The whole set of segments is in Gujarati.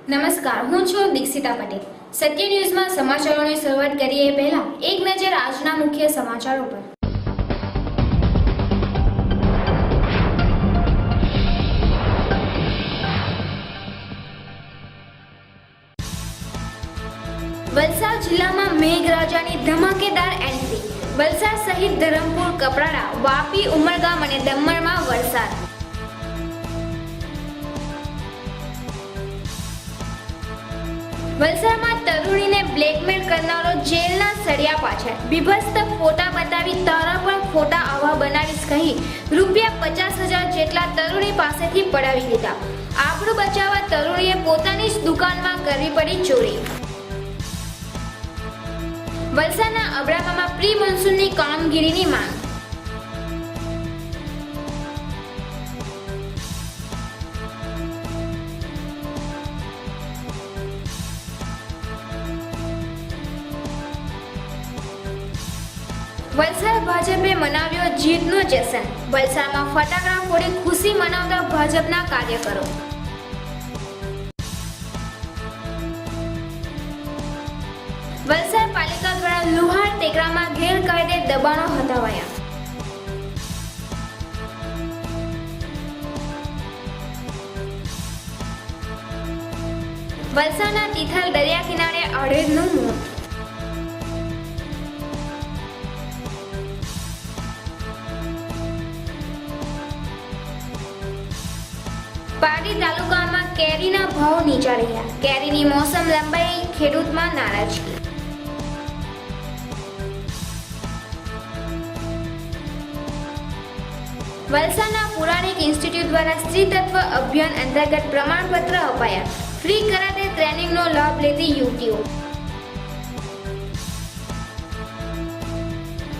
નમસ્કાર, હું છું દીક્ષિતા પટેલ. સત્ય ન્યૂઝમાં સમાચારોની શરૂઆત કરીએ પહેલા એક નજર આજના મુખ્ય સમાચારો પર. વલસાડ જિલ્લામાં મેઘરાજાની ધમાકેદાર એન્ટ્રી. વલસાડ સહિત ધરમપુર, કપરાડા, વાપી, ઉમરગામ અને દમણમાં વરસાદ. વલસાડમાં તરુણીને બ્લેકમેલ કરનારો જેલના સળિયા પાછળ. બીભત્સ ફોટા બતાવી તારા પણ ખોટા આવા બનાવીશ કહી ₹50,000 જેટલા તરુણી પાસેથી પડાવી લીધા. આબરૂ બચાવવા તરુણીએ પોતાની જ દુકાનમાં કરવી પડી ચોરી. વલસાડના અબડાસામાં પ્રી મોન્સૂનની કામગીરીની માંગ. વલસાડ ભાજપે મનાવ્યો જીતનો જશ્ન. વલસાડમાં ફટાકડા ફોડી ખુશી મનાવતા ભાજપના કાર્યકરો. વલસાડ પાલિકા દ્વારા લુહાર ટેકરામાં ગેરકાયદે દબાણો હટાવાયા. વલસાડના તિથલ દરિયા કિનારે અડેરનું મોત. પારડી તાલુકામાં કેરીના ભાવ નીચા રહ્યા. કેરીની મોસમ લંબાઈ, ખેડૂતમાં નારાજગી. વલસાડના પુરાણિક ઇન્સ્ટિટ્યૂટ દ્વારા સ્ત્રી તત્વ અભિયાન અંતર્ગત પ્રમાણપત્ર અપાયા. ફ્રી કરાટે ટ્રેનિંગનો લાભ લેતી યુવતીઓ.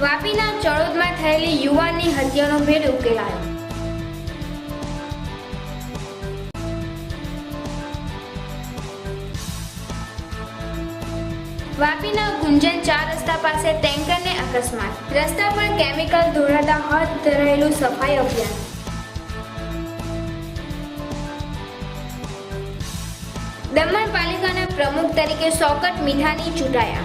વાપીના ચડોદમાં થયેલી યુવાનની હત્યાનો ભેદ ઉકેલાયો. વાપીના ગુંજન 4 રસ્તા પાસે ટેન્કરને અકસ્માત. રસ્તા પર કેમિકલ ઢોળાતા હાથ ધરાયેલું સફાઈ અભિયાન. દમણ પાલિકાના પ્રમુખ તરીકે શૌકત મીઠાની ચૂંટાયા.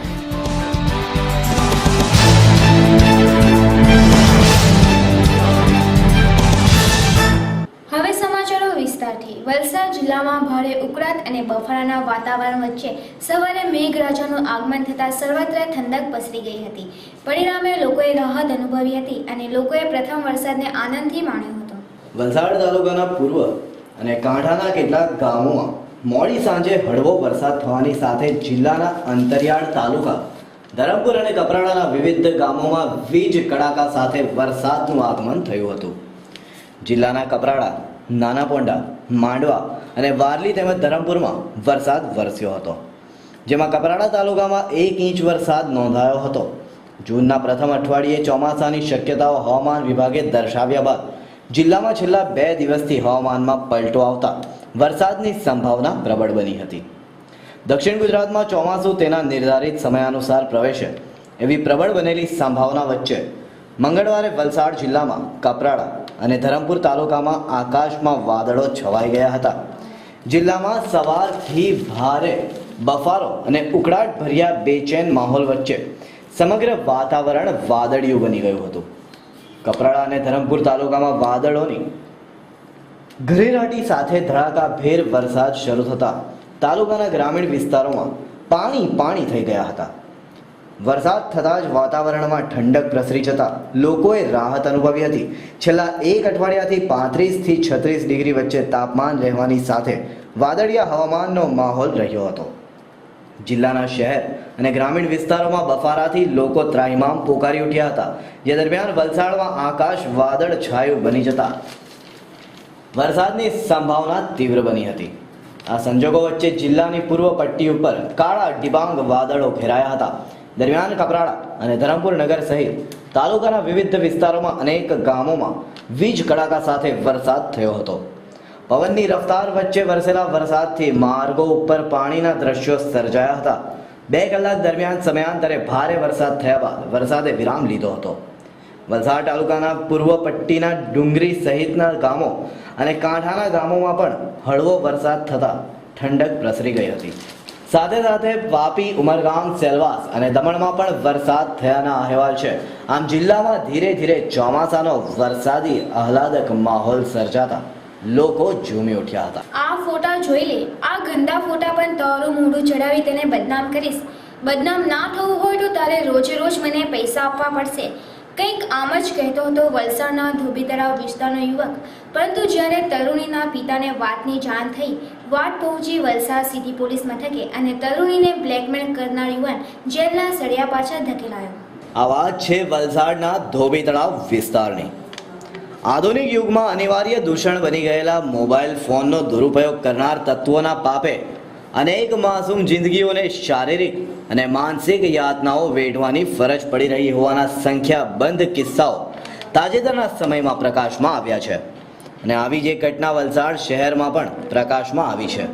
હવે સમાચારો વિસ્તારથી. વલસાડ જિલ્લામાં ભારે ઉકળાટ અને બફારાના વાતાવરણ વચ્ચે સવારે મેઘરાજાનું આગમન થતાં સર્વત્ર ઠંડક પસરી ગઈ હતી. પરિણામે લોકોએ રાહત અનુભવી હતી અને લોકોએ પ્રથમ વરસાદને આનંદથી માણ્યો હતો. વલસાડ તાલુકાના પૂર્વ અને કાંઠાના કેટલાક ગામોમાં મોડી સાંજે હળવો વરસાદ થવાની સાથે જિલ્લાના અંતરિયાળ તાલુકા ધરમપુર અને કપરાડાના વિવિધ ગામોમાં વીજ કડાકા સાથે વરસાદનું આગમન થયું હતું. જિલ્લાના કપરાડા, નાના પોંડા, માંડવા અને વારલી તેમજ ધરમપુરમાં વરસાદ વરસ્યો હતો, જેમાં કપરાડા તાલુકામાં 1 ઇંચ વરસાદ નોંધાયો હતો. જૂનના પ્રથમ અઠવાડિયે ચોમાસાની શક્યતાઓ હવામાન વિભાગે દર્શાવ્યા બાદ જિલ્લામાં છેલ્લા 2 દિવસથી હવામાનમાં પલટો આવતા વરસાદની સંભાવના પ્રબળ બની હતી. દક્ષિણ ગુજરાતમાં ચોમાસું તેના નિર્ધારિત સમયાનુસાર પ્રવેશે એવી પ્રબળ બનેલી સંભાવના વચ્ચે મંગળવારે વલસાડ જિલ્લામાં કપરાડા અને ધરમપુર તાલુકામાં આકાશમાં વાદળો છવાઈ ગયા હતા. જિલ્લામાં સવારથી ભારે બફારો અને ઉકળાટ ભર્યા બેચેન માહોલ વચ્ચે સમગ્ર વાતાવરણ વાદળિયું બની ગયું હતું. કપરાડા અને ધરમપુર તાલુકામાં વાદળોની ઘરેરાટી સાથે ધડાકાભેર વરસાદ શરૂ થતા તાલુકાના ગ્રામીણ વિસ્તારોમાં પાણી થઈ ગયા હતા. વરસાદ થતાં જ વાતાવરણમાં ઠંડક પ્રસરી જતા લોકોએ રાહત અનુભવી હતી. છેલ્લા એક અઠવાડિયાથી 35 થી 36 ડિગ્રી વચ્ચે તાપમાન રહેવાની સાથે વાદળિયા હવામાનનો માહોલ રહ્યો હતો. જિલ્લાના શહેર અને ગ્રામીણ વિસ્તારોમાં બફારાથી લોકો ત્રાહિમામ પોકારી ઉઠ્યા હતા. જે દરમિયાન વલસાડમાં આકાશ વાદળ છાયું બની જતા વરસાદની સંભાવના તીવ્ર બની હતી. આ સંજોગો વચ્ચે જિલ્લાની પૂર્વ પટ્ટી ઉપર કાળા ડિબાંગ વાદળો ઘેરાયા હતા. દરમિયાન કપરાડા અને ધરમપુર નગર સહિત તાલુકાના વિવિધ વિસ્તારોમાં અનેક ગામોમાં વીજ કડાકા સાથે વરસાદ થયો હતો. પવનની રફતાર વચ્ચે વરસેલા વરસાદથી માર્ગો ઉપર પાણીના દ્રશ્યો સર્જાયા હતા. 2 કલાક દરમિયાન સમયાંતરે ભારે વરસાદ થયા બાદ વરસાદે વિરામ લીધો હતો. વલસાડ તાલુકાના પૂર્વ પટ્ટીના ડુંગરી સહિતના ગામો અને કાંઠાના ગામોમાં પણ હળવો વરસાદ થતા ઠંડક પ્રસરી ગઈ હતી. સાથે સાથે વાપી, ઉમરગામ, સેલવાસ અને દમણમાં પણ વરસાદ થયાના અહેવાલ છે. આમ જિલ્લામાં ધીરે ધીરે ચોમાસાનો વરસાદી આહલાદક માહોલ સર્જાતા લોકો ઝૂમી ઉઠ્યા હતા. આ ફોટા જોઈ લે, આ ગંદા ફોટા પણ તારું મોઢું ચડાવી તેને બદનામ કરીશ. બદનામ ના થવું હોય તો તારે રોજે રોજ મને પૈસા આપવા પડશે. કંઈક આમ જ કહેતો હતો વલસાડના ધોબી તળાવ વિસ્તારનો યુવક. પરંતુ જ્યારે તરુણીના પિતાને વાતની જાણ થઈ, વાત પહોંચી વલસાડ સિટી પોલીસ મથકે અને તરુણીને બ્લેકમેલ કરનાર યુવાન જેલના સળિયા પાછળ ધકેલાયો. આ વાત છે વલસાડના ધોબી તળાવ વિસ્તારની. આધુનિક યુગમાં અનિવાર્ય દૂષણ બની ગયેલા મોબાઈલ ફોનનો દુરુપયોગ કરનાર તત્વોના પાપે અનેક માસૂમ જિંદગીઓને શારીરિક અને માનસિક યાતનાઓ વેઠવાની ફરજ પડી રહી હોવાના સંખ્યાબંધ કિસ્સાઓ તાજેતરના સમયમાં પ્રકાશમાં આવ્યા છે. અને આવી જે ઘટના વલસાડ શહેરમાં પણ પ્રકાશમાં આવી છે.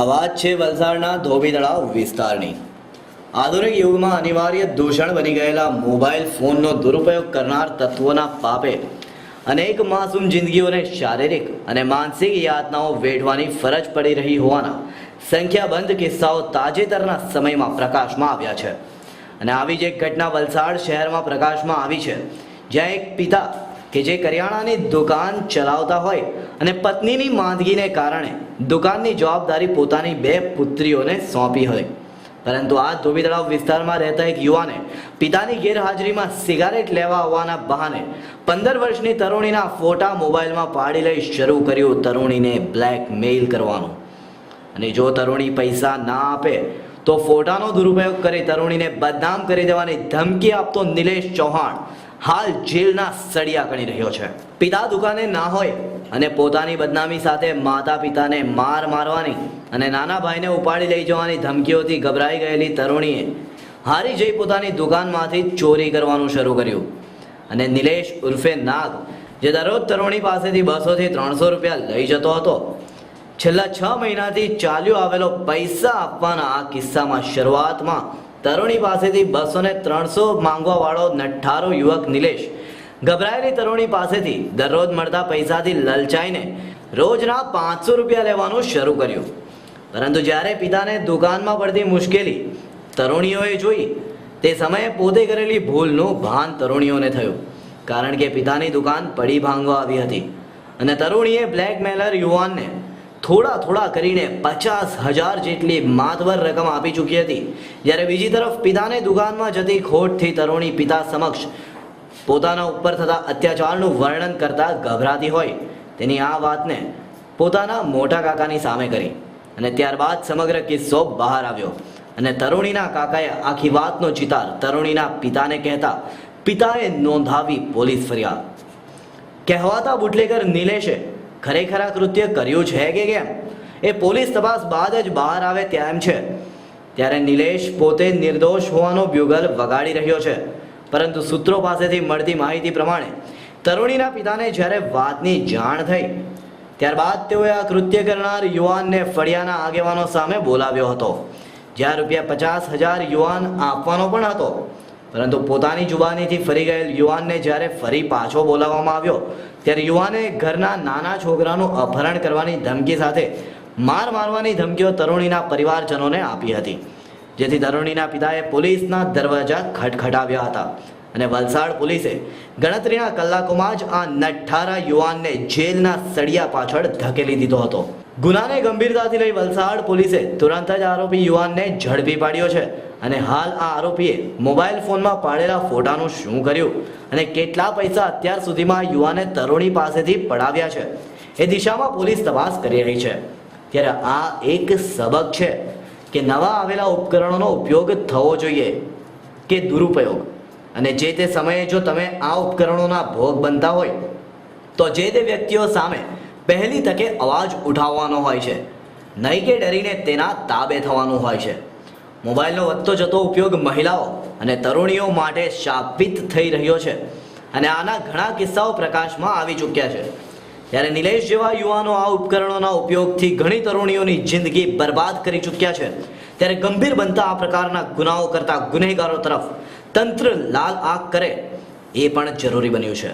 આ વાત છે વલસાડના ધોબી તળાવ વિસ્તારની. આધુનિક યુગમાં અનિવાર્ય દૂષણ બની ગયેલા મોબાઈલ ફોનનો દુરુપયોગ કરનાર તત્વોના પાપે અનેક માસૂમ જિંદગીઓને શારીરિક અને માનસિક યાતનાઓ વેઠવાની ફરજ પડી રહી હોવાના સંખ્યાબંધ કિસ્સાઓ તાજેતરના સમયમાં પ્રકાશમાં આવ્યા છે. અને આવી જ એક ઘટના વલસાડ શહેરમાં પ્રકાશમાં આવી છે, જ્યાં એક પિતા કે જે કરિયાણાની દુકાન ચલાવતા હોય અને પત્નીની માંદગીને કારણે દુકાનની જવાબદારી પોતાની 2 પુત્રીઓને સોંપી હોય. પરંતુ આ ધોબી તળાવ વિસ્તારમાં રહેતા એક યુવાને પિતાની ગેરહાજરીમાં સિગારેટ લેવા આવવાના બહાને 15 વર્ષની તરુણીના ફોટા મોબાઈલમાં પાડી લઈ શરૂ કર્યું તરુણીને બ્લેકમેઇલ કરવાનું. અને જો તરુણી પૈસા ના આપે તો ફોટાનો દુરુપયોગ કરી તરુણીને બદનામ કરી દેવાની ધમકી આપતો નિલેશ ચૌહાણ હાલ જેલના સળિયા ગણી રહ્યો છે. પિતા દુકાને ના હોય અને પોતાની બદનામી સાથે માતા પિતાને મારવાની અને નાના ભાઈને ઉપાડી લઈ જવાની ધમકીઓથી ગભરાઈ ગયેલી તરુણીએ હારી જઈ પોતાની દુકાનમાંથી ચોરી કરવાનું શરૂ કર્યું. અને નિલેશ ઉર્ફે નાગ, જે દરરોજ તરુણી પાસેથી 200 થી 300 રૂપિયા લઈ જતો હતો, છેલ્લા 6 મહિનાથી ચાલ્યો આવેલો પૈસા આપવાના આ કિસ્સામાં શરૂઆતમાં તરુણી પાસેથી 200 ને 300 માંગવા વાળો નઠ્ઠારો યુવક નિલેશ ગભરાયેલી તરુણી પાસેથી દરરોજ મળતા પૈસાથી લલચાઈને રોજના 500 રૂપિયા લેવાનું શરૂ કર્યું. પરંતુ જ્યારે પિતાને દુકાનમાં પડતી મુશ્કેલી તરુણીઓએ જોઈ, તે સમયે પોતે કરેલી ભૂલનું ભાન તરુણીઓને થયું. કારણ કે પિતાની દુકાન પડી ભાંગવા આવી હતી અને તરુણીએ બ્લેકમેલર યુવાનને થોડા કરીને 50,000 જેટલી માતબર રકમ આપી ચૂકી હતી. જ્યારે બીજી તરફ પિતાને દુકાનમાં જતી ખોટથી તરુણી પિતા સમક્ષ પોતાના ઉપર થતા અત્યાચારનું વર્ણન કરતા ગભરાતી હોય તેની આ વાતને પોતાના મોટા કાકાની સામે કરી અને ત્યારબાદ સમગ્ર કિસ્સો બહાર આવ્યો. અને તરુણીના કાકાએ આખી વાતનો ચિતાર તરુણીના પિતાને કહેતા પિતાએ નોંધાવી પોલીસ ફરિયાદ. કહેવાતા બુટલેગર નિલેશે ખરેખર આ કૃત્ય કર્યું છે કે કેમ એ પોલીસ તપાસ બાદ જ બહાર આવે તેમ છે. ત્યારે નિલેશ પોતે નિર્દોષ હોવાનો બ્યુગલ વગાડી રહ્યો છે. પરંતુ સૂત્રો પાસેથી મળતી માહિતી પ્રમાણે તરુણીના પિતાને જ્યારે વાતની જાણ થઈ, ત્યારબાદ તેઓએ આ કૃત્ય કરનાર યુવાનને ફળિયાના આગેવાનો સામે બોલાવ્યો હતો, જ્યાં ₹50,000 યુવાન આપવાનો પણ હતો. પરંતુ પોતાની જુબાનીથી ફરી ગયેલ યુવાનને જ્યારે ફરી પાછો બોલાવવામાં આવ્યો, ત્યારે યુવાને ઘરના નાના છોકરાનું અપહરણ કરવાની ધમકી સાથે મારવાની ધમકીઓ તરુણીના પરિવારજનોને આપી હતી, જેથી તરુણીના પિતાએ પોલીસના દરવાજા ખટખટાવ્યા હતા. અને વલસાડ પોલીસે ગણતરીના કલાકોમાં જ આ નઠ્ઠારા યુવાનને જેલના સળિયા પાછળ ધકેલી દીધો હતો. ગુનાને ગંભીરતાથી લઈ વલસાડ પોલીસે તુરંત જ આરોપી યુવાનને ઝડપી પાડ્યો છે અને હાલ આ આરોપીએ મોબાઈલ ફોનમાં પાડેલા ફોટાનું શું કર્યું અને કેટલા પૈસા અત્યાર સુધીમાં યુવાને તરુણી પાસેથી પડાવ્યા છે એ દિશામાં પોલીસ તપાસ કરી રહી છે। ત્યારે આ એક સબક છે કે નવા આવેલા ઉપકરણોનો ઉપયોગ થવો જોઈએ કે દુરુપયોગ, અને જે તે સમયે જો તમે આ ઉપકરણોના ભોગ બનતા હોય તો જે તે વ્યક્તિઓ સામે પહેલી તકે અવાજ ઉઠાવવાનો હોય છે, નહીં કે ડરીને તેના તાબે થવાનું હોય છે। મોબાઈલનો વધતો જતો ઉપયોગ મહિલાઓ અને તરુણીઓ માટે શાપિત થઈ રહ્યો છે અને આના ઘણા કિસ્સાઓ પ્રકાશમાં આવી ચૂક્યા છે। ત્યારે નિલેશ જેવા યુવાનો આ ઉપકરણોના ઉપયોગથી ઘણી તરુણીઓની જિંદગી બરબાદ કરી ચૂક્યા છે। ત્યારે ગંભીર બનતા આ પ્રકારના ગુનાઓ કરતા ગુનેગારો તરફ તંત્ર લાલ આંખ કરે એ પણ જરૂરી બન્યું છે।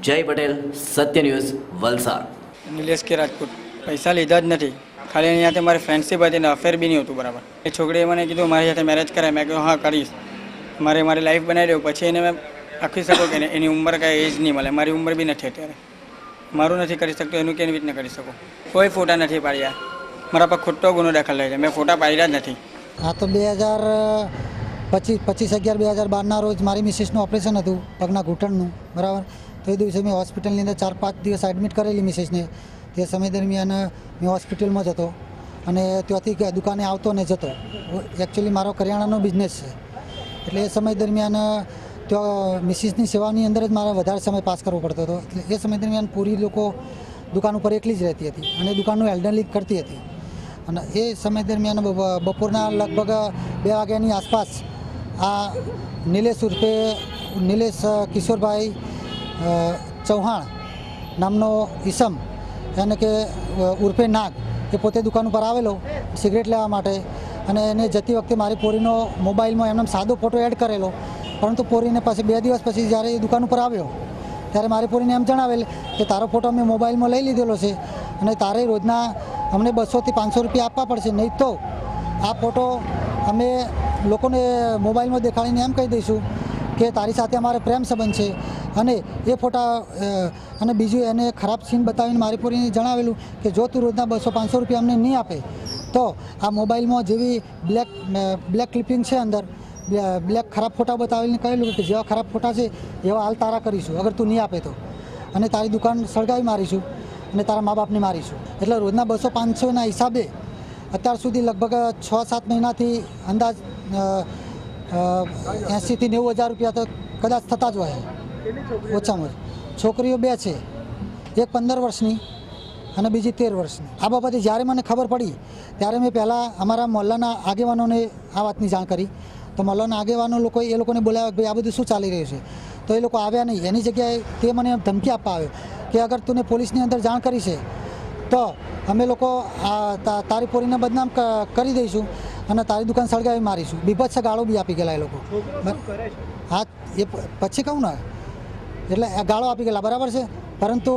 જય પટેલ, સત્ય ન્યૂઝ, વલસાડ। નિલેશ કે રાજપૂત પૈસા લીધા જ નથી, ખાલી એની સાથે મારી ફ્રેન્ડશીપ હતી ને અફેર બી નહીં હતું બરાબર। એ છોકરીએ મને કીધું મારી સાથે મેરેજ કરાય, મેં કીધું હા કરીશ, મારી લાઈફ બનાવી દઉં। પછી એને મેં આખી શકો કે એની ઉંમર કાંઈ એજ નહીં મળે, મારી ઉંમર બી નથી અત્યારે, મારું નથી કરી શકતો, એનું કેવી રીતના કરી શકું। કોઈ ફોટા નથી પાડ્યા, મારા પર ખોટો ગુનો દાખલ થાય છે, મેં ફોટા પાડ્યા જ નથી। આ તો 25/11/2012ના રોજ મારી મિસિસનું ઓપરેશન હતું પગના ઘૂંટણનું, બરાબર। તો એ દિવસે મેં હોસ્પિટલની અંદર 4-5 દિવસ એડમિટ કરેલી મિસિસને। તે સમય દરમિયાન મેં હોસ્પિટલમાં જ હતો અને ત્યાંથી દુકાને આવતો ને જતો। એકચ્યુઅલી મારો કરિયાણાનો બિઝનેસ છે, એટલે એ સમય દરમિયાન ત્યાં મિસિસની સેવાની અંદર જ મારે વધારે સમય પાસ કરવો પડતો હતો। એટલે એ સમય દરમિયાન પૂરી લોકો દુકાન ઉપર એકલી જ રહેતી હતી અને દુકાનનું હેન્ડલિંગ કરતી હતી। અને એ સમય દરમિયાન બપોરના લગભગ 2 વાગ્યાની આસપાસ આ નિલેશ કિશોરભાઈ ચૌહાણ નામનો ઈસમ, એને કે ઉર્ફે નાગ, એ પોતે દુકાન ઉપર આવેલો સિગરેટ લેવા માટે, અને એને જતી વખતે મારી પોરીનો મોબાઈલમાં એમને સાદો ફોટો એડ કરેલો। પરંતુ પોરીને પાસે 2 દિવસ પછી જ્યારે એ દુકાન ઉપર આવ્યો ત્યારે મારી પોરીને એમ જણાવેલ કે તારો ફોટો અમે મોબાઈલમાં લઈ લીધેલો છે અને તારે રોજના અમને 200 થી 500 રૂપિયા આપવા પડશે, નહીં તો આ ફોટો અમે લોકોને મોબાઈલમાં દેખાડીને એમ કહી દઈશું કે તારી સાથે અમારે પ્રેમ સંબંધ છે। અને એ ફોટા અને બીજું એને ખરાબ સીન બતાવીને મારી પોરીને જણાવેલું કે જો તું રોજના 200-500 રૂપિયા અમને નહીં આપે તો આ મોબાઈલમાં જેવી બ્લેક ક્લિપિંગ છે અંદર, બ્લેક ખરાબ ફોટા બતાવીને કહેલું કે જેવા ખરાબ ફોટા છે એવા હાલ તારા કરીશું અગર તું નહીં આપે તો, અને તારી દુકાન સળગાવી મારીશું અને તારા મા બાપને મારીશું। એટલે રોજના 200-500ના હિસાબે અત્યાર સુધી લગભગ 6-7 મહિનાથી અંદાજ 80,000 થી 90,000 રૂપિયા તો કદાચ થતા જ હોય ઓછામાં ઓછી। છોકરીઓ 2 છે, એક 15 વર્ષની અને બીજી 13 વર્ષની। આ બાબતે જ્યારે મને ખબર પડી ત્યારે મેં પહેલાં અમારા મહોલ્લાના આગેવાનોને આ વાતની જાણ કરી। તો મહોલ્લાના આગેવાનો એ લોકોને બોલાવ્યા કે ભાઈ આ બધું શું ચાલી રહ્યું છે, તો એ લોકો આવ્યા નહીં। એની જગ્યાએ તે મને ધમકી આપવા આવ્યો કે અગર તું પોલીસની અંદર જાણ કરી છે તો અમે લોકો તારી પોરીને બદનામ કરી દઈશું અને તારી દુકાન સળગાવી મારીશું। બીભત્સ ગાળો બી આપી ગયેલા એ લોકો। હા, એ પછી કહું ને, એટલે ગાળો આપી ગયેલા, બરાબર છે। પરંતુ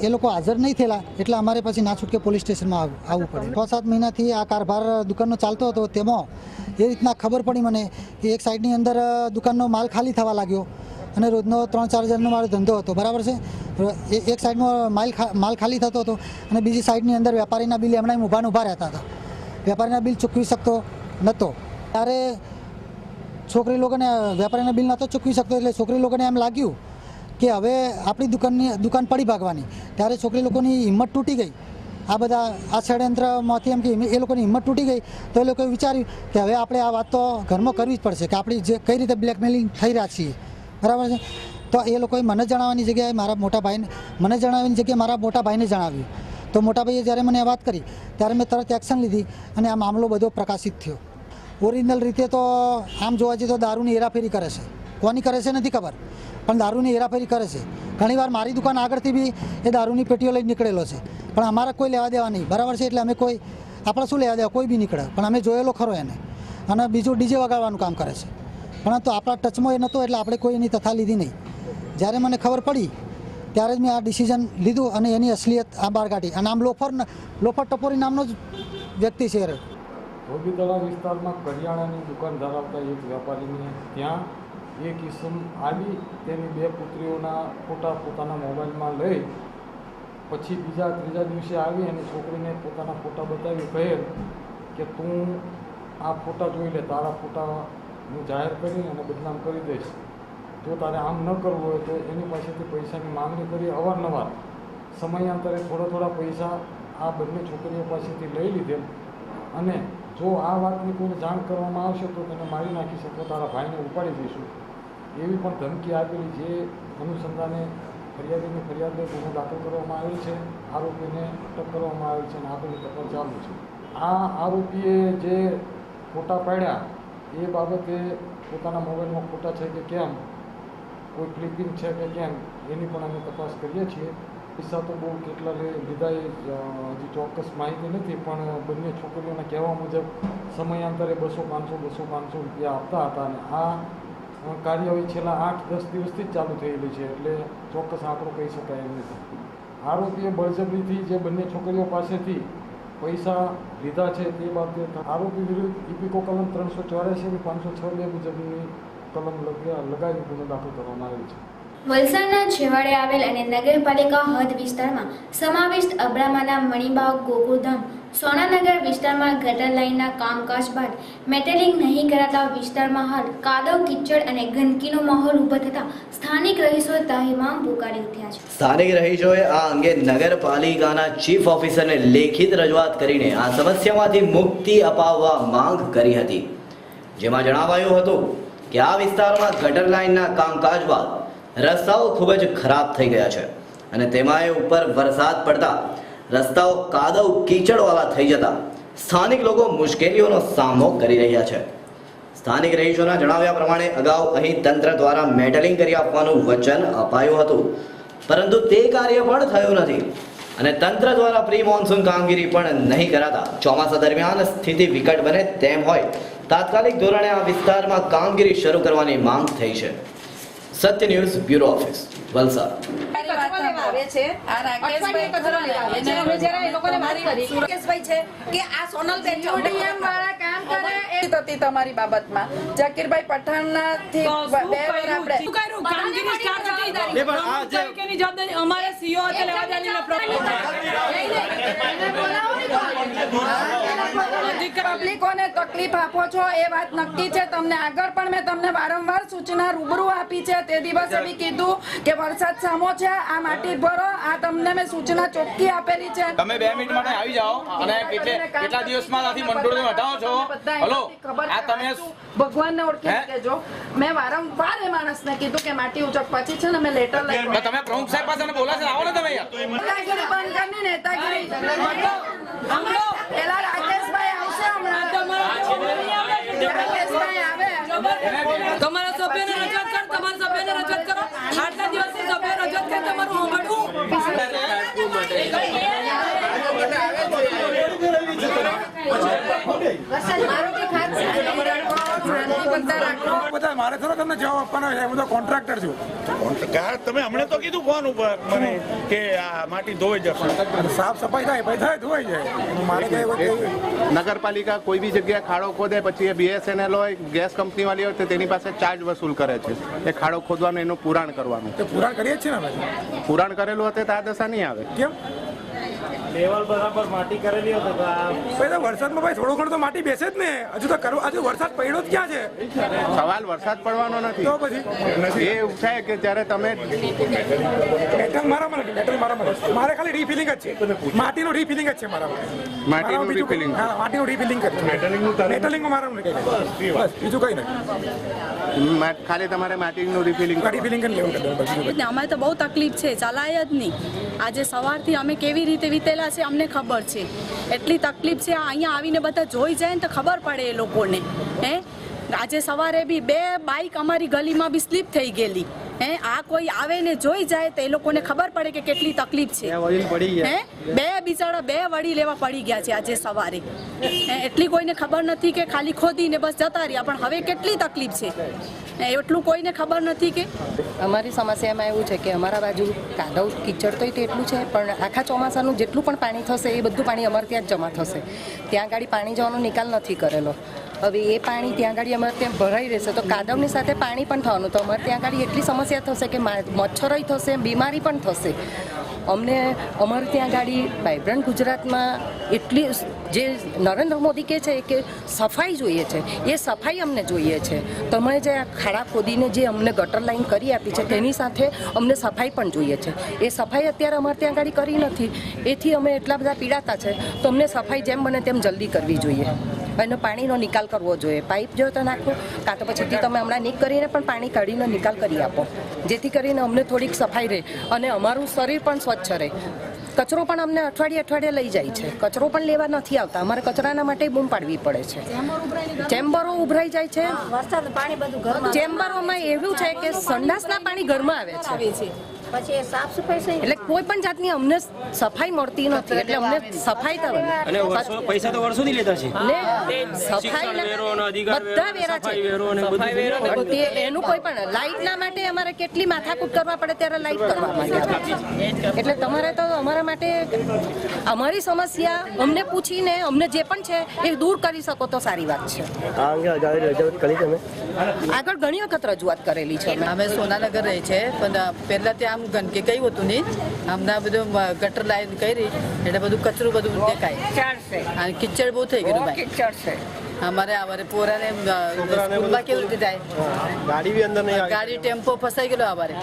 એ લોકો હાજર નહીં થયેલા એટલે અમારે પછી ના છૂટકે પોલીસ સ્ટેશનમાં આવવું પડે। 6-7 મહિનાથી આ કારભાર દુકાનનો ચાલતો હતો, તેમાં એ રીતના ખબર પડી મને કે એક સાઈડની અંદર દુકાનનો માલ ખાલી થવા લાગ્યો અને રોજનો 3-4 હજારનો મારો ધંધો હતો, બરાબર છે। એક સાઈડમાં માલ ખાલી થતો હતો અને બીજી સાઈડની અંદર વેપારીના બિલ એમણે ઊભા રહેતા હતા, વેપારીના બિલ ચૂકવી શકતો નહોતો। ત્યારે છોકરી લોકોને વેપારીના બિલ નહોતો ચૂકવી શકતો એટલે છોકરી લોકોને એમ લાગ્યું કે હવે આપણી દુકાન પડી ભાગવાની। ત્યારે છોકરી લોકોની હિંમત તૂટી ગઈ, આ બધા આ ષડયંત્રમાંથી એમ કે એ લોકોની હિંમત તૂટી ગઈ તો એ લોકોએ વિચાર્યું કે હવે આપણે આ વાત તો ઘરમાં કરવી જ પડશે કે આપણી જે કઈ રીતે બ્લેકમેલિંગ થઈ રહ્યા છીએ, બરાબર છે। તો એ લોકોએ મને જણાવવાની જગ્યાએ મારા મોટા ભાઈને જણાવ્યું। તો મોટા ભાઈએ જ્યારે મને આ વાત કરી ત્યારે મેં તરત એક્શન લીધી અને આ મામલો બધો પ્રકાશિત થયો। ઓરિજિનલ રીતે તો આમ જોવા જઈએ તો દારૂની હેરાફેરી કરે છે, કોની કરે છે નથી ખબર, પણ દારૂની હેરાફેરી કરે છે। ઘણીવાર મારી દુકાન આગળથી બી એ દારૂની પેટીઓ લઈને નીકળેલો છે, પણ અમારા કોઈ લેવા દેવા નહીં, બરાબર છે। એટલે અમે આપણે શું લેવા દેવા, કોઈ બી નીકળે, પણ અમે જોયેલો ખરો એને। અને બીજું ડીજે વગાડવાનું કામ કરે છે, પરંતુ આપણા ટચમાં એ નહોતો એટલે આપણે કોઈ એની તથા લીધી નહીં। જ્યારે મને ખબર પડી ત્યારે જ મેં આ ડિસિઝન લીધું અને એની અસલિયત આ બહાર કાઢી। અને આમ લોફર ટપોરી નામનો જ વ્યક્તિ છે। ધોબીતળા વિસ્તારમાં કરિયાણાની દુકાન ધરાવતા એક વેપારીને ત્યાં એક ઇસમ આવી તેની 2 પુત્રીઓના ફોટા પોતાના મોબાઈલમાં લઈ પછી ત્રીજા દિવસે આવી અને છોકરીને પોતાના ફોટા બતાવી કહે કે તું આ ફોટા જોઈ લે, તારા ફોટા હું જાહેર કરી અને બદનામ કરી દઈશ, જો તારે આમ ન કરવું હોય તો એની પાસેથી પૈસાની માંગણી કરી અવારનવાર સમયાંતરે થોડા પૈસા આ બંને છોકરીઓ પાસેથી લઈ લીધેલ અને જો આ વાતની કોઈને જાણ કરવામાં આવશે તો તેને મારી નાખી શકો, તારા ભાઈને ઉપાડી દઈશું એવી પણ ધમકી આપેલી, જે અનુસંધાને ફરિયાદીની ફરિયાદને ગુનો દાખલ કરવામાં આવેલ છે, આરોપીને અટક કરવામાં આવેલ છે અને આગળની તપાસ ચાલુ છે. આ આરોપીએ જે ફોટા પાડ્યા એ બાબતે પોતાના મોબાઈલમાં ફોટા છે કે કેમ, કોઈ ક્લિપિંગ છે કે કેમ, એની પણ અમે તપાસ કરીએ છીએ. પૈસા તો બહુ કેટલા લીધા એ હજી ચોક્કસ માહિતી નથી, પણ બંને છોકરીઓના કહેવા મુજબ સમયાંતરે 200-500 રૂપિયા આપતા હતા અને આ કાર્યવાહી છેલ્લા 8-10 દિવસથી જ ચાલુ થયેલી છે, એટલે ચોક્કસ આંકડો કહી શકાય એમ નથી. આરોપીએ બળજબરીથી જે બંને છોકરીઓ પાસેથી પૈસા લીધા છે તે બાબતે આરોપી વિરુદ્ધ ઇપીકો કલમ 384 અને 506 મુજબની કલમ લગાવી ગુનો દાખલ કરવામાં આવેલ છે. વલસાડના છેવાડે આવેલ અને નગરપાલિકા હદ વિસ્તારમાં સમાવિષ્ટ અબ્રામાના મણિબાગ ગોકુળધામ સોનાનગર વિસ્તારમાં ગટર લાઇનના કામકાજ બાદ મેટેલિંગ નહીં કરાતા વિસ્તારમાં હાલ કાદવ કીચડ અને ગંદકીનો માહોલ ઊભો થતા સ્થાનિક રહીશો તાહીમામ પોકારી ઉઠ્યા છે. સ્થાનિક રહીશોએ આ અંગે નગરપાલિકાના ચીફ ઓફિસરને લેખિત રજૂઆત કરીને આ સમસ્યામાંથી મુક્તિ અપાવવા માંગ કરી હતી, જેમાં જણાવાયું હતું કે આ વિસ્તારમાં ગટર લાઇનના કામકાજ બાદ રસ્તાઓ ખૂબ જ ખરાબ થઈ ગયા છે અને તેમાં ઉપર વરસાદ પડતા રસ્તાઓ કાદવ કીચડવાળા થઈ જતા સ્થાનિક લોકો મુશ્કેલીઓનો સામનો કરી રહ્યા છે. સ્થાનિક રહીશોના જણાવ્યા પ્રમાણે અગાઉ અહીં તંત્ર દ્વારા મેટલિંગ કરી આપવાનું વચન અપાયું હતું, પરંતુ તે કાર્ય પણ થયું નથી અને તંત્ર દ્વારા પ્રી મોન્સૂન કામગીરી પણ નહીં કરાતા ચોમાસા દરમિયાન સ્થિતિ વિકટ બને તેમ હોય તાત્કાલિક ધોરણે આ વિસ્તારમાં કામગીરી શરૂ કરવાની માંગ થઈ છે. સત્ય ન્યૂઝ બ્યુરો ઓફિસ વલસાડ. તમારી બાબતમાં જાકીરભાઈ પઠાણના થી 2 વાર આપણે અમારે સીઓ પબ્લિકોને તકલીફ આપો છો એ વાત નક્કી છે. તમને આગળ પણ મેં તમને વારંવાર સૂચના રૂબરૂ આપી છે. તે દિવસે બી કીધું કે વરસાદ સામો છે, આ માટી ભરો, આ તમને મેં સૂચના ચોખ્ખી આપેલી છે. તમે 2 મિનિટ માટે આવી જાઓ અને કેટલા દિવસમાં આથી મંડોળ હટાવો છો. હલો, આ તમે ભગવાનને ઓળખી કેજો. મેં વારંવાર એ માણસને કીધું કે માટી ઉચક પછી છે ને મેં લેટર લઈ તમે પ્રમુખ સાહેબ પાસે બોલા છે, આવો ને તમે નેતાગીરી બંધ કરી નેતાગીરી. પેલા રાકેશભાઈ આવશે હમણાં. રાકેશભાઈ આવે. તમારા સભ્યને રજૂઆત કરો, તમારા સભ્યને રજૂઆત કરો. આટલા દિવસથી સભ્ય રજૂઆત કરે તમારું સાંભળવું. મારે થોડો તમને જવાબ આપવાનો છે, હું તો કોન્ટ્રાક્ટર છું. તમે હમણે તો કીધું ફોન ઉપર મને કે આ માટી ધોઈ જશે, સાફ સફાઈ થાય પછી થાય ધોઈ જાય. મારે કઈ નગરપાલિકા કોઈ બી જગ્યાએ ખાડો ખોદે પછી એ BSNL હોય, ગેસ કંપની વાળી હોય તો તેની પાસે ચાર્જ વસૂલ કરે છે. એ ખાડો ખોદવાનું એનું પુરાણ કરવાનું. પુરાણ કરીએ જ છે ને. પુરાણ કરેલું હતું તો આ દશા નહીં આવે. કેમ? લેવલ બરાબર માટી કરેલી હોય તો વરસાદમાં ભાઈ થોડું ઘણું તો માટી બેસે જ ને. હજુ તો હજુ વરસાદ પડ્યો જ ક્યાં છે? સવાલ વરસાદ પડવાનો નથી. તો પછી એ એવું છે કે જ્યારે તમે મેટલ મારામાં નથી, મેટલ મારામાં નથી. મારે ખાલી રીફિલિંગ જ છે, માટીનું રીફિલિંગ જ છે મારામાં. માટીનું રીફિલિંગ. હા, માટીનું રીફિલિંગ જ છે. મેટલિંગમાં મારામાં નહીં, બસ બીજું કંઈ નહીં. ખાલી તમારે માટીનું રીફિલિંગ જ લેવું. અમારે તો બહુ તકલીફ છે, ચલાય જ નહીં. આજે સવારથી અમે કેવી રીતે વીતેલા છે અમને ખબર છે. એટલી તકલીફ છે, અહીંયા આવીને બધા જોઈ જાય ને તો ખબર પડે એ લોકોને. આજે સવારે બી 2 બાઇક અમારી ગલીમાં બી સ્લીપ થઈ ગયેલી. આ કોઈ આવે ને જોઈ જાય તો એ લોકોને ખબર પડે કે કેટલી તકલીફ છે. બે બિચારા 2 વડી લેવા પડી ગયા છે આજે સવારે. એટલી કોઈને ખબર નથી કે ખાલી ખોદીને બસ જતા રહ્યા, પણ હવે કેટલી તકલીફ છે એટલું કોઈને ખબર નથી. કે અમારી સમસ્યામાં એવું છે કે અમારા બાજુ કાદવ કીચડ તો એટલું છે, પણ આખા ચોમાસાનું જેટલું પણ પાણી થશે એ બધું પાણી અમારે ત્યાં જ જમા થશે. ત્યાં આગળ પાણી જવાનો નિકાલ નથી કરેલો. હવે એ પાણી ત્યાં આગળ અમારે ત્યાં ભરાઈ રહેશે તો કાદવની સાથે પાણી પણ થવાનું, તો અમારે ત્યાં આગળ એટલી સમસ્યા થશે કે મચ્છરોય થશે, બીમારી પણ થશે. અમને અમારે ત્યાં ગાડી વાઇબ્રન્ટ ગુજરાતમાં એટલી જે નરેન્દ્ર મોદી કહે છે કે સફાઈ જોઈએ છે, એ સફાઈ અમને જોઈએ છે. તમે જે આ ખાડા ખોદીને જે અમને ગટર લાઈન કરી આપી છે તેની સાથે અમને સફાઈ પણ જોઈએ છે. એ સફાઈ અત્યારે અમારે ત્યાં ગાડી કરી નથી, એથી અમે એટલા બધા પીડાતા છે. તો અમને સફાઈ જેમ બને તેમ જલ્દી કરવી જોઈએ અને પાણીનો નિકાલ કરવો જોઈએ. પાઇપ જો તો નાખો, કાં તો પછીથી તમે હમણાં નીક કરીને પણ પાણી કાઢીને નિકાલ કરી આપો, જેથી કરીને અમને થોડીક સફાઈ રહે અને અમારું શરીર પણ સ્વચ્છ રહે. કચરો પણ અમને અઠવાડિયે લઈ જાય છે, કચરો પણ લેવા નથી આવતા. અમારે કચરાના માટે બૂમ પાડવી પડે છે. ચેમ્બરો ઉભરાઈ જાય છે. ચેમ્બરોમાં એવું છે કે સંડાસના પાણી ઘરમાં આવે છે, પછી સાફ સફાઈ એટલે કોઈ પણ જાતની અમને સફાઈ મળતી નથી. એટલે અમને સફાઈ કરવાની અને પૈસા તો વર્ષોથી લેતા છે ને સફાઈ બધા વેરા છે. એનું કોઈ પણ લાઇટના માટે અમારે કેટલી માથાકૂટ કરવા પડે ત્યારે લાઇટ કરવા માટે. એટલે તમારે તો અમારા માટે અમારી સમસ્યા અમને પૂછીને અમને જે પણ છે એ દૂર કરી શકો તો સારી વાત છે. આગળ ઘણી વખત રજૂઆત કરેલી છે. અમે સોનાનગર રહી છે, પણ પહેલા ત્યાં આમ ગંદકી કઈ હતું નહીં. હમણાં બધું ગટર લાઈન કરી એટલે બધું કચરું બધું દેખાય અને કિચડ બહુ થઈ ગયું ભાઈ. અમારે અમારે પોરાને સ્કૂલમાં કેવી રીતે જાય, ગાડી બી અંદર નહીં, ગાડી ટેમ્પો ફસાઈ ગયેલો અમારે.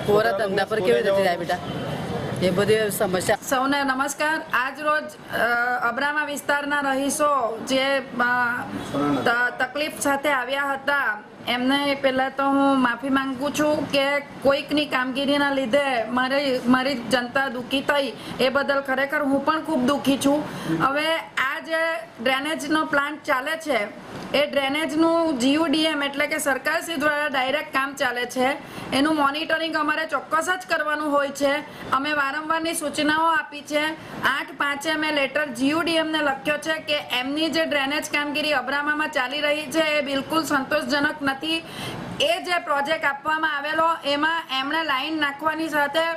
પોરા ધંધા પર કેવી રીતે જાય બેટા, એ બધી સમસ્યા. સૌને નમસ્કાર. આજ રોજ અબ્રામા વિસ્તારના રહીશો જે તકલીફ સાથે આવ્યા હતા એમને પહેલાં તો હું માફી માંગુ છું કે કોઈકની કામગીરીના લીધે મારી જનતા દુઃખી થઈ, એ બદલ ખરેખર હું પણ ખૂબ દુઃખી છું. હવે આ જે ડ્રેનેજનો પ્લાન્ટ ચાલે છે એ ડ્રેનેજનું GUDM એટલે કે સરકારશ્રી દ્વારા ડાયરેક્ટ કામ ચાલે છે. એનું મોનિટરિંગ અમારે ચોક્કસ જ કરવાનું હોય છે. અમે વારંવારની સૂચનાઓ આપી છે. 8/5 મેં લેટર GUDMને લખ્યો છે કે એમની જે ડ્રેનેજ કામગીરી અબ્રામામાં ચાલી રહી છે એ બિલકુલ સંતોષજનક નથી. એ જે પ્રોજેક્ટ આપવામાં આવેલો એમાં એમણે લાઈન નાખવાની સાથે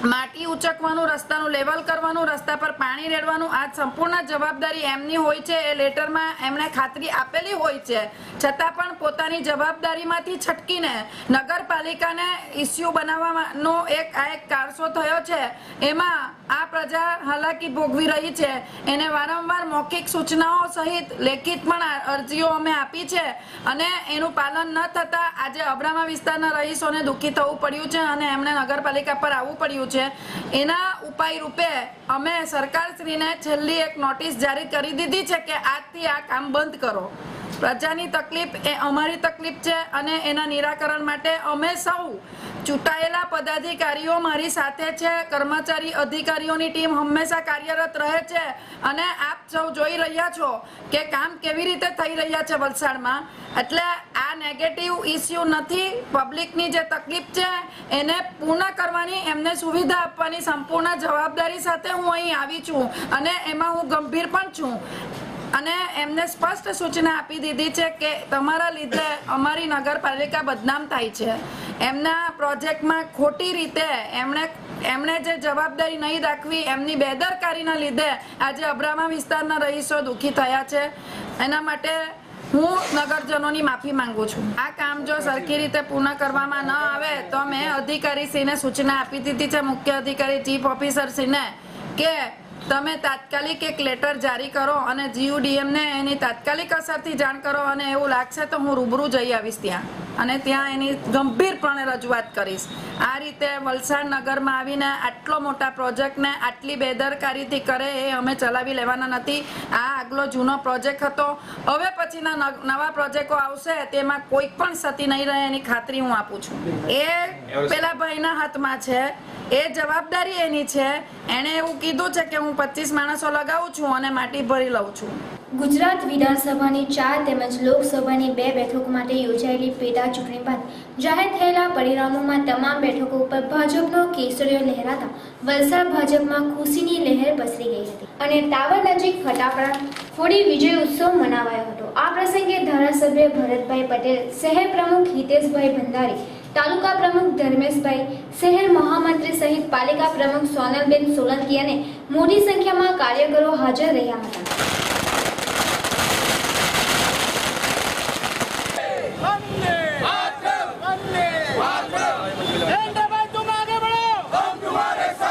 માટી ઉચકવાનું, રસ્તાનું લેવલ કરવાનું, રસ્તા પર પાણી રેડવાનું, આ સંપૂર્ણ જવાબદારી એમની હોય છે. એ લેટરમાં એમણે ખાતરી આપેલી હોય છે, છતાં પણ પોતાની જવાબદારીમાંથી છટકીને નગરપાલિકાને ઇસ્યુ બનાવવાનો એક કારસો થયો છે. એમાં આ પ્રજા હાલાકી ભોગવી રહી છે. એને વારંવાર મૌખિક સૂચનાઓ સહિત લેખિત પણ અરજીઓ અમે આપી છે અને એનું પાલન ન થતાં આજે અબ્રામા વિસ્તારના રહીશોને દુઃખી થવું પડ્યું છે અને એમણે નગરપાલિકા પર આવવું પડ્યું છે. એના ઉપાય રૂપે અમે સરકારશ્રીને છેલ્લી એક નોટિસ જારી કરી દીધી છે કે આજથી આ કામ બંધ કરો. પ્રજાની તકલીફ એ અમારી તકલીફ છે અને એના નિરાકરણ માટે અમે સૌ ચૂંટાયેલા પદાધિકારીઓ મારી સાથે છે. કર્મચારી અધિકારીઓની ટીમ હંમેશા કાર્યરત રહે છે અને આપ સૌ જોઈ રહ્યા છો કે કામ કેવી રીતે થઈ રહ્યા છે વલસાડમાં. એટલે આ નેગેટિવ ઇસ્યુ નથી. પબ્લિકની જે તકલીફ છે એને પૂર્ણ કરવાની, એમને સુવિધા આપવાની સંપૂર્ણ જવાબદારી સાથે હું અહીં આવી છું અને એમાં હું ગંભીર પણ છું. અને એમને સ્પષ્ટ સૂચના આપી દીધી છે કે તમારા લીધે અમારી નગરપાલિકા બદનામ થાય છે. એમના પ્રોજેક્ટમાં ખોટી રીતે એમણે જે જવાબદારી નહીં દાખવી, એમની બેદરકારીના લીધે આજે અબ્રામા વિસ્તારના રહીશો દુઃખી થયા છે. એના માટે હું નગરજનોની માફી માંગુ છું. આ કામ જો સરખી રીતે પૂર્ણ કરવામાં ન આવે તો મેં અધિકારીશ્રીને સૂચના આપી દીધી છે, મુખ્ય અધિકારી ચીફ ઓફિસરશ્રીને, કે તમે તાત્કાલિક એક લેટર જારી કરો અને GUDMને એની તાત્કાલિક અસરથી જાણ કરો અને એવું લાગશે તો હું રૂબરૂ જઈ આવીશ ત્યાં અને ત્યાં એની ગંભીરપણે રજૂઆત કરીશ. આ રીતે વલસાડ નગરમાં આવીને આટલો મોટા પ્રોજેક્ટને આટલી બેદરકારીથી કરે એ અમે ચલાવી લેવાના નથી. આ આગલો જૂનો પ્રોજેક્ટ હતો. હવે પછીના નવા પ્રોજેક્ટો આવશે તેમાં કોઈ પણ ક્ષતિ નહીં રહે એની ખાતરી હું આપું છું. એ પેલા ભાઈના હાથમાં છે, એ જવાબદારી એની છે. એણે એવું કીધું છે કે હું 25 માણસો લગાવું છું અને માટી ભરી લઉં છું. ગુજરાત વિધાનસભાની 4 તેમજ લોકસભાની 2 બેઠકો માટે યોજાયેલી પેટા ચૂંટણી બાદ જાહેર થયેલા પરિણામોમાં તમામ બેઠકો ઉપર ભાજપનો કેસરીઓ લહેરાતા વલસાડ ભાજપમાં ખુશીની લહેર પસરી ગઈ હતી અને ટાવર નજીક ફટાકડા ફોડી વિજય ઉત્સવ મનાવાયો હતો. આ પ્રસંગે ધારાસભ્ય ભરતભાઈ પટેલ, શહેર પ્રમુખ હિતેશભાઈ ભંડારી, તાલુકા પ્રમુખ ધર્મેશભાઈ, શહેર મહામંત્રી સહિત પાલિકા પ્રમુખ સોનલબેન સોલંકી અને મોટી સંખ્યામાં કાર્યકરો હાજર રહ્યા હતા. तुम आगे बढ़ो, हम तुम्हारे साथ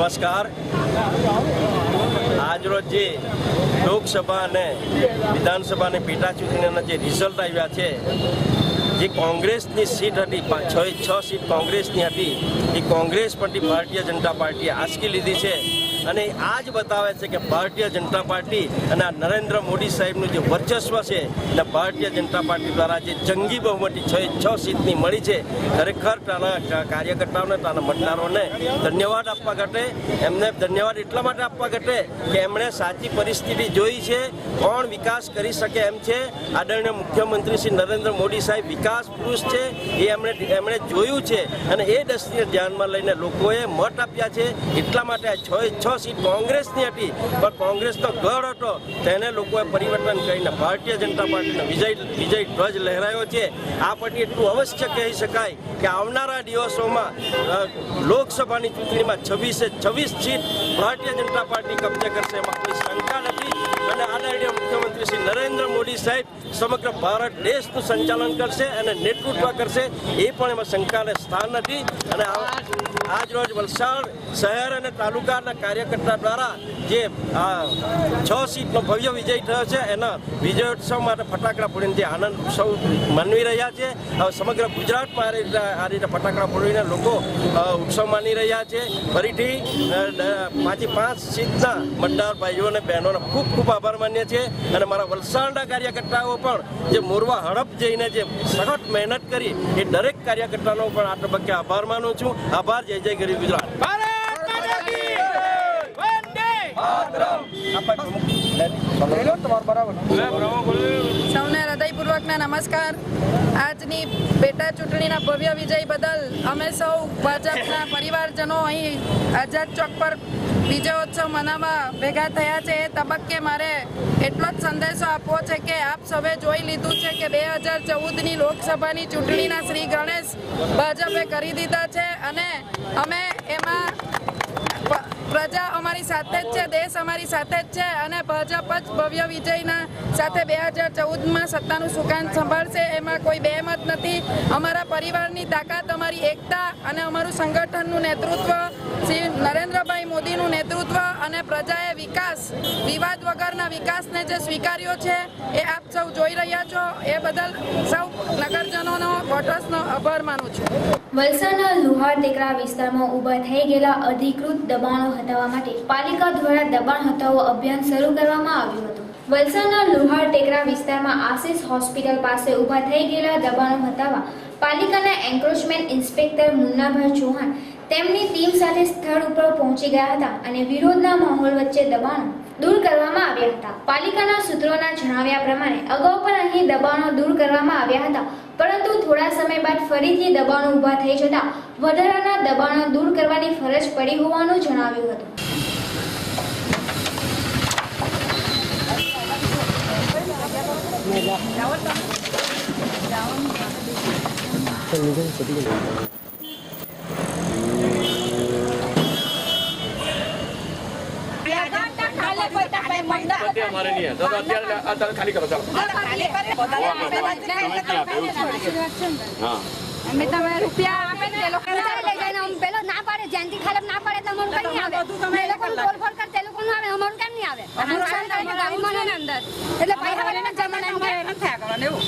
નમસ્કાર. આજરોજ જે લોકસભા અને વિધાનસભાની પેટા ચૂંટણીના જે રિઝલ્ટ આવ્યા છે, જે કોંગ્રેસની સીટ હતી 6 સીટ કોંગ્રેસની હતી, એ કોંગ્રેસ પરથી ભારતીય જનતા પાર્ટીએ આંચકી લીધી છે. અને આ જ બતાવે છે કે ભારતીય જનતા પાર્ટી અને આ નરેન્દ્ર મોદી સાહેબનું જે વર્ચસ્વ છે અને ભારતીય જનતા પાર્ટી દ્વારા જે જંગી બહુમતી 6 સીટની મળી છે, ખરેખર ત્યાંના કાર્યકર્તાઓને ત્યાંના મતદારોને ધન્યવાદ આપવા ઘટે. એમને ધન્યવાદ એટલા માટે આપવા ઘટે કે એમણે સાચી પરિસ્થિતિ જોઈ છે, કોણ વિકાસ કરી શકે એમ છે. આદરણીય મુખ્યમંત્રી શ્રી નરેન્દ્ર મોદી સાહેબ વિકાસ પુરુષ છે, એ એમણે જોયું છે અને એ દ્રષ્ટિને ધ્યાનમાં લઈને લોકોએ મત આપ્યા છે. એટલા માટે આ 6 સીટ કોંગ્રેસની હતી, પણ કોંગ્રેસનો ગઢ હતો, તેને લોકોએ પરિવર્તન કરીને ભારતીય જનતા પાર્ટીનો વિજય ધ્વજ લહેરાયો છે. આ પછી એટલું અવશ્ય કહી શકાય કે આવનારા દિવસોમાં લોકસભાની ચૂંટણીમાં 26 સીટ ભારતીય જનતા પાર્ટી કબજે કરશે, એમાં કોઈ શંકા નથી. અને આદરણીય મુખ્યમંત્રી શ્રી નરેન્દ્ર મોદી સાહેબ સમગ્ર ભારત દેશનું સંચાલન કરશે અને નેતૃત્વ કરશે, એ પણ એમાં શંકાને સ્થાન નથી. અને આજ રોજ વલસાડ શહેર અને તાલુકાના કાર્યકર્તા દ્વારા જે 6 સીટનો ભવ્ય વિજય થયો છે, એના વિજયોત્સવ માટે ફટાકડા ફોડીને જે આનંદ ઉત્સવ માનવી રહ્યા છે. હવે સમગ્ર ગુજરાતમાં આ રીતે ફટાકડા ફોડીને લોકો ઉત્સવ માની રહ્યા છે. ફરીથી 5 સીટના મતદાર ભાઈઓ અને બહેનોને ખૂબ ખૂબ આભાર માનીએ છીએ. અને મારા વલસાડના કાર્યકર્તાઓ પણ જે મોરવા હડપ જઈને જે સખત મહેનત કરી, એ દરેક કાર્યકર્તાનો પણ આ તબક્કે આભાર માનું છું. આભાર. જય જય ગરીબ ગુજરાત. સૌને હૃદયપૂર્વકના નમસ્કાર. આજની પેટા ચૂંટણીના ભવ્ય વિજય બદલ અમે સૌ ભાજપના પરિવારજનો અહીં આઝાદ ચોક પર વિજયોત્સવ મનાવવા ભેગા થયા છે. એ તબક્કે મારે એટલો જ સંદેશો આપવો છે કે આપ સૌએ જોઈ લીધું છે કે 2014ની લોકસભાની ચૂંટણીના શ્રી ગણેશ ભાજપે કરી દીધા છે અને અમે એમાં પ્રજા અમારી સાથે જ છે, દેશ અમારી સાથે જ છે અને ભાજપ જ ભવ્ય વિજયના સાથે 2014માં સત્તાનું સુકાન સંભાળશે, એમાં કોઈ બેમત નથી. અમારા પરિવારની તાકાત, અમારી એકતા અને અમારું સંગઠનનું નેતૃત્વ, શ્રી નરેન્દ્રભાઈ મોદીનું નેતૃત્વ અને પ્રજાએ વિકાસ, વિવાદ વગરના વિકાસને જે સ્વીકાર્યો છે, એ આપ સૌ જોઈ રહ્યા છો. એ બદલ સૌ નગરજનોનો વોટર્સનો આભાર માનું છું. વલસાડના લુહાર ટેકરા વિસ્તારમાં ઊભા થઈ ગયેલા અધિકૃત દબાણો હટાવવા માટે પાલિકા દ્વારા દબાણ હટાવો અભિયાન શરૂ કરવામાં આવ્યું હતું. વલસાડના લુહાર ટેકરા વિસ્તારમાં આશિષ હોસ્પિટલ પાસે ઊભા થઈ ગયેલા દબાણો હટાવવા પાલિકાના એન્ક્રોચમેન્ટ ઇન્સ્પેક્ટર મુન્નાભાઈ ચૌહાણ તેમની ટીમ સાથે સ્થળ ઉપર પહોંચી ગયા હતા અને વિરોધના માહોલ વચ્ચે દબાણો દૂર કરવામાં આવ્યા હતા. પાલિકાના સૂત્રોના જણાવ્યા પ્રમાણે અગાઉ પણ અહીં દબાણો દૂર કરવામાં આવ્યા હતા, પરંતુ થોડા સમય બાદ ફરીથી દબાણો ઊભા થઈ જતા વધારાના દબાણો દૂર કરવાની ફરજ પડી હોવાનું જણાવ્યું હતું. हमारे नहीं है तो અત્યારે ખાલી કરો ચાલો. હા અમે તમે રૂપિયા આપે ને એ લોકો લઈ જાય ને પેલો ના પાડે જ્યાંથી ખરાબ ના પાડે તો અમારું કઈ આવે એ લોકો બોલફોલ કરે તે લોકો આવે અમારું કેમ નહીં આવે ગામમાં ને અંદર એટલે પૈસા વાળાના જમાના અમારે નથી થયા કરવાનું એવું.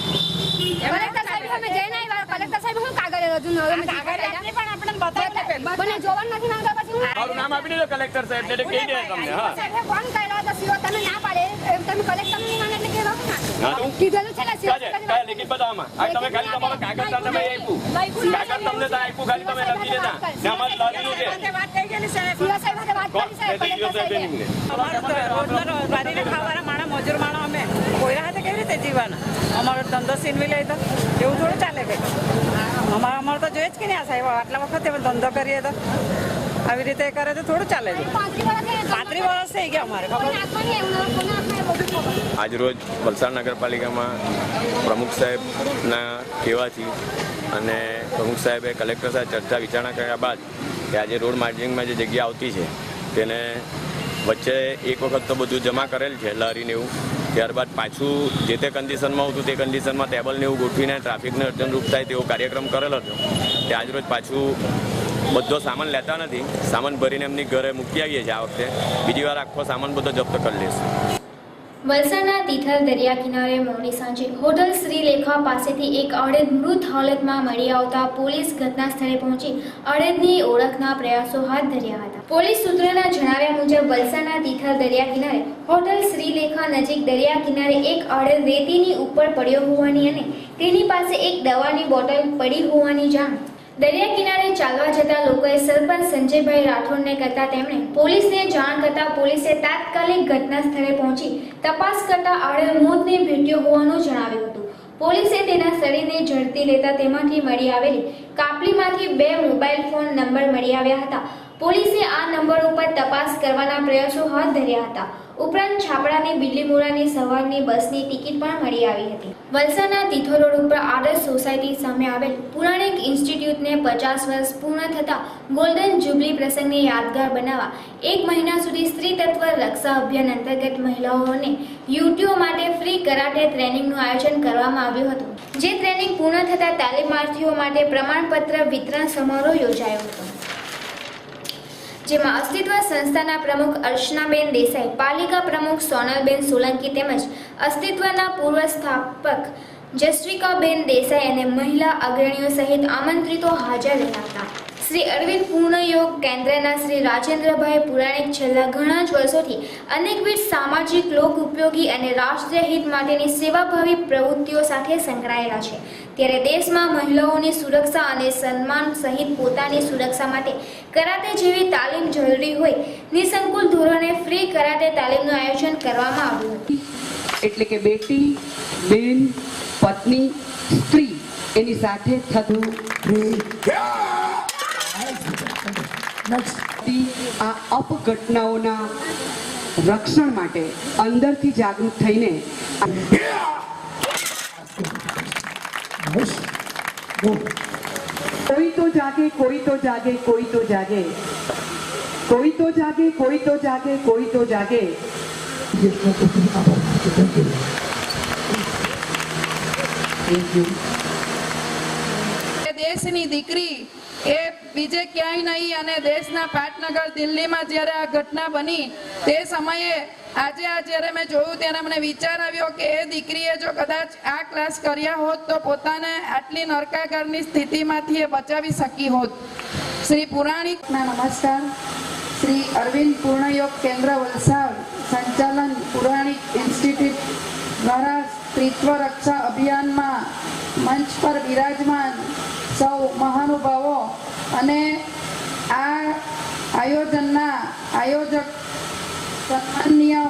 કલેક્ટર સાહેબ અમે જઈને આવ્યા, કલેક્ટર સાહેબ હું કાગળ રજૂ અમે કાગળ પણ આપણે બતાવી મને જોવાનું નથી માંગતા પછી હું મારું નામ આપી દેજો કલેક્ટર સાહેબ એટલે કહી દે તમને. હા ફોન કર્યો તો સીઓ તમે ના પાડે તમે કલેક્ટર ની માને એટલે કેવા ના કીધેલું છે ને સીઓ કાય લેખિત બતાવવામાં આ તમે ખાલી તમારો કાગળ તમને આપ્યું, કાગળ તમને તો આપ્યું, ખાલી તમે લખી દેતા ને અમારે લાગેલું છે વાત થઈ ગયેલી સાહેબ સીઓ સાહેબ સાથે વાત કરી સાહેબ વારીને ખાવાના માણા મજૂર માણો અમે કોઈના હાથે કેવી રીતે જીવવાના? અમારો ધંધો સીનવી લે તો એવું થોડું ચાલે ભાઈ. અમારે તો જોઈએ જ કે નહીં આ સાહેબ આટલા વખતે ધંધો કરીએ તો આવી રીતે કરે તો થોડું ચાલે છે. 35 વર્ષ થઈ ગયા અમારે ખબર. આજરોજ વલસાડ નગરપાલિકામાં પ્રમુખ સાહેબના કહેવાથી અને પ્રમુખ સાહેબે કલેક્ટર સાથે ચર્ચા વિચારણા કર્યા બાદ કે આજે રોડ માર્જિંગમાં જે જગ્યા આવતી છે તેને વચ્ચે એક વખત તો બધું જમા કરેલ છે લારીને એવું, ત્યારબાદ પાછું જે તે કન્ડિશનમાં હતું તે કન્ડિશનમાં ટેબલને એવું ગોઠવીને ટ્રાફિકને અડચણરૂપ થાય તેવો કાર્યક્રમ કરેલો હતો. તે આજરોજ પાછું બધો સામાન લેતા નથી, સામાન ભરીને એમની ઘરે મૂકી આવીએ છીએ. આ વખતે બીજી વાર આખો સામાન બધો જપ્ત કરી લઈશું. વલસાડના તિથલ દરિયા કિનારે મોડી સાંજે હોટલ શ્રીલેખા પાસેથી એક અડેદ મૃત હાલતમાં મળી આવતા પોલીસ ઘટના સ્થળે પહોંચી અડેદની ઓળખના પ્રયાસો હાથ ધર્યા હતા. પોલીસ સૂત્રોના જણાવ્યા મુજબ વલસાડના તિથલ દરિયા કિનારે હોટલ શ્રીલેખા નજીક દરિયા કિનારે એક અડેદ રેતીની ઉપર પડ્યો હોવાની અને તેની પાસે એક દવાની બોટલ પડી હોવાની જાણ દરિયા કિનારે ચાલવા જતા લોકોએ સરપંચ સંજયભાઈ રાઠોડને કરતા તેમણે પોલીસને જાણ કરતા પોલીસે તાત્કાલિક ઘટના સ્થળે પહોંચી તપાસ કરતા અડેદ મોતને ભેટ્યો હોવાનું જણાવ્યું હતું. પોલીસે તેના શરીરને ઝડપી લેતા તેમાંથી મળી આવેલી કાપલીમાંથી 2 મોબાઈલ ફોન નંબર મળી આવ્યા હતા. પોલીસે આ નંબર ઉપર તપાસ કરવાના પ્રયાસો હાથ ધર્યા હતા. ઉપરાંત છાપડાની બિલ્લીમોરાની સવારની બસની ટિકિટ પણ મળી આવી હતી. વલસાડના તિથલ રોડ ઉપર આદર્શ સોસાયટી સામે આવેલ પુરાણિક ઇન્સ્ટિટ્યૂટને 50 વર્ષ પૂર્ણ થતા ગોલ્ડન જ્યુબલી પ્રસંગને યાદગાર બનાવવા 1 મહિના સુધી સ્ત્રી તત્વ રક્ષા અભિયાન અંતર્ગત મહિલાઓને યુવતીઓ માટે ફ્રી કરાટે ટ્રેનિંગનું આયોજન કરવામાં આવ્યું હતું. જે ટ્રેનિંગ પૂર્ણ થતા તાલીમાર્થીઓ માટે પ્રમાણપત્ર વિતરણ સમારોહ યોજાયો હતો. જેમાં અસ્તિત્વ સંસ્થાના પ્રમુખ અર્ચનાબેન દેસાઈ, પાલિકા પ્રમુખ સોનલબેન સોલંકી તેમજ અસ્તિત્વના પૂર્વ સ્થાપક જસ્વિકાબેન દેસાઈ અને મહિલા અગ્રણીઓ સહિત આમંત્રિતો હાજર રહ્યા હતા. શ્રી અરવિંદ પૂર્ણ યોગ કેન્દ્રના શ્રી રાજેન્દ્રભાઈ પુરાણિક છેલ્લા ઘણા જ વર્ષોથી અનેકવિધ સામાજિક લોક ઉપયોગી અને રાષ્ટ્રીય હિત માટેની સેવાભાવી પ્રવૃત્તિઓ સાથે સંકળાયેલા છે. ત્યારે દેશમાં મહિલાઓની સુરક્ષા અને સન્માન સહિત પોતાની સુરક્ષા માટે કરાટે જેવી તાલીમ જરૂરી હોય નિસંકુલ ધોરણે ફ્રી કરાટે તાલીમનું આયોજન કરવામાં આવ્યું હતું. એટલે કે બેટી, બેન, પત્ની, સ્ત્રી એની સાથે થતું આ અપઘટનાઓના રક્ષણ માટે અંદરથી જાગૃત થઈને કોઈ તો જાગે, કોઈ તો જાગે, કોઈ તો જાગે, કોઈ તો જાગે, કોઈ તો જાગે, કોઈ તો જાગે. Thank you. દેશની દીકરી એ બીજે ક્યાંય નહીં અને દેશના પાટનગર દિલ્હીમાં જ્યારે આ ઘટના બની તે સમયે આજે જ્યારે મેં જોયું ત્યારે મને વિચાર આવ્યો કે એ દીકરીએ જો કદાચ આ ક્લાસ કર્યા હોત તો પોતાને આટલી નરકાગારની સ્થિતિમાંથી એ બચાવી શકી હોત. શ્રી પુરાણિકના નમસ્કાર. શ્રી અરવિંદ પૂર્ણયોગ કેન્દ્ર વલસાડ સંચાલન પુરાણિક ઇન્સ્ટિટ્યૂટ દ્વારા સ્ત્રીત્વ રક્ષા અભિયાનમાં મંચ પર બિરાજમાન સૌ મહાનુભાવો અને આ આયોજનના આયોજક સન્માનનીય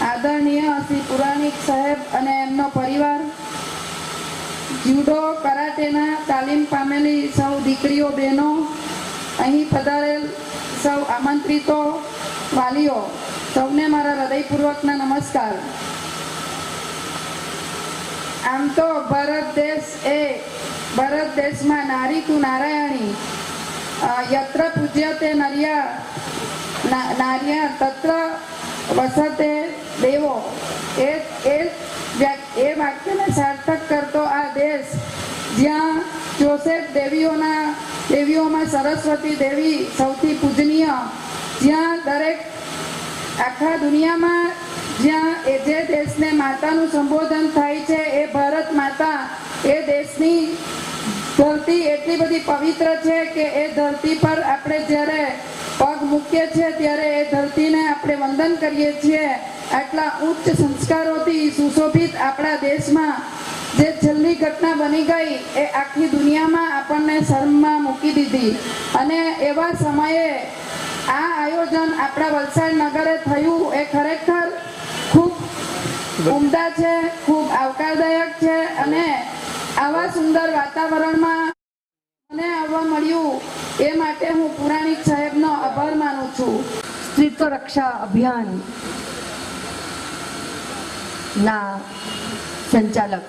આદરણીય શ્રી પુરાણિક સાહેબ અને એમનો પરિવાર, જ્યુડો કરાટેના તાલીમ પામેલી સૌ દીકરીઓ, બહેનો, અહીં પધારેલ સૌ આમંત્રિતો, વાલીઓ, સૌને મારા હૃદયપૂર્વકના નમસ્કાર. આમ તો ભારત દેશમાં નારી તું નારાયણી યત્ર પૂજ્યતે નાર્યા તત્ર વસતે દેવો એ વાક્યને સાર્થક કરતો આ દેશ જ્યાં 64 દેવીઓમાં સરસ્વતી દેવી સૌથી પૂજનીય, જ્યાં દરેક આખા દુનિયામાં જ્યાં જે દેશને માતાનું સંબોધન થાય છે એ ભારત માતા, એ દેશની ધરતી એટલી બધી પવિત્ર છે કે એ ધરતી પર આપણે જ્યારે પગ મૂકીએ છીએ ત્યારે એ ધરતીને આપણે વંદન કરીએ છીએ. આટલા ઉચ્ચ સંસ્કારોથી સુશોભિત આપણા દેશમાં જે છેલ્લી ઘટના બની ગઈ એ આખી દુનિયામાં આપણને શરમમાં મૂકી દીધી. અને એવા સમયે આ આયોજન આપણા વલસાડ નગરે થયું એ ખરેખર ખૂબ ઉમદા છે, ખૂબ આવકારદાયક છે. અને આવા સુંદર વાતાવરણમાં મને આવવા મળ્યું એ માટે હું પુરાણિક સાહેબનો આભાર માનું છું. સ્ત્રીત્વ રક્ષા અભિયાન ના સંચાલક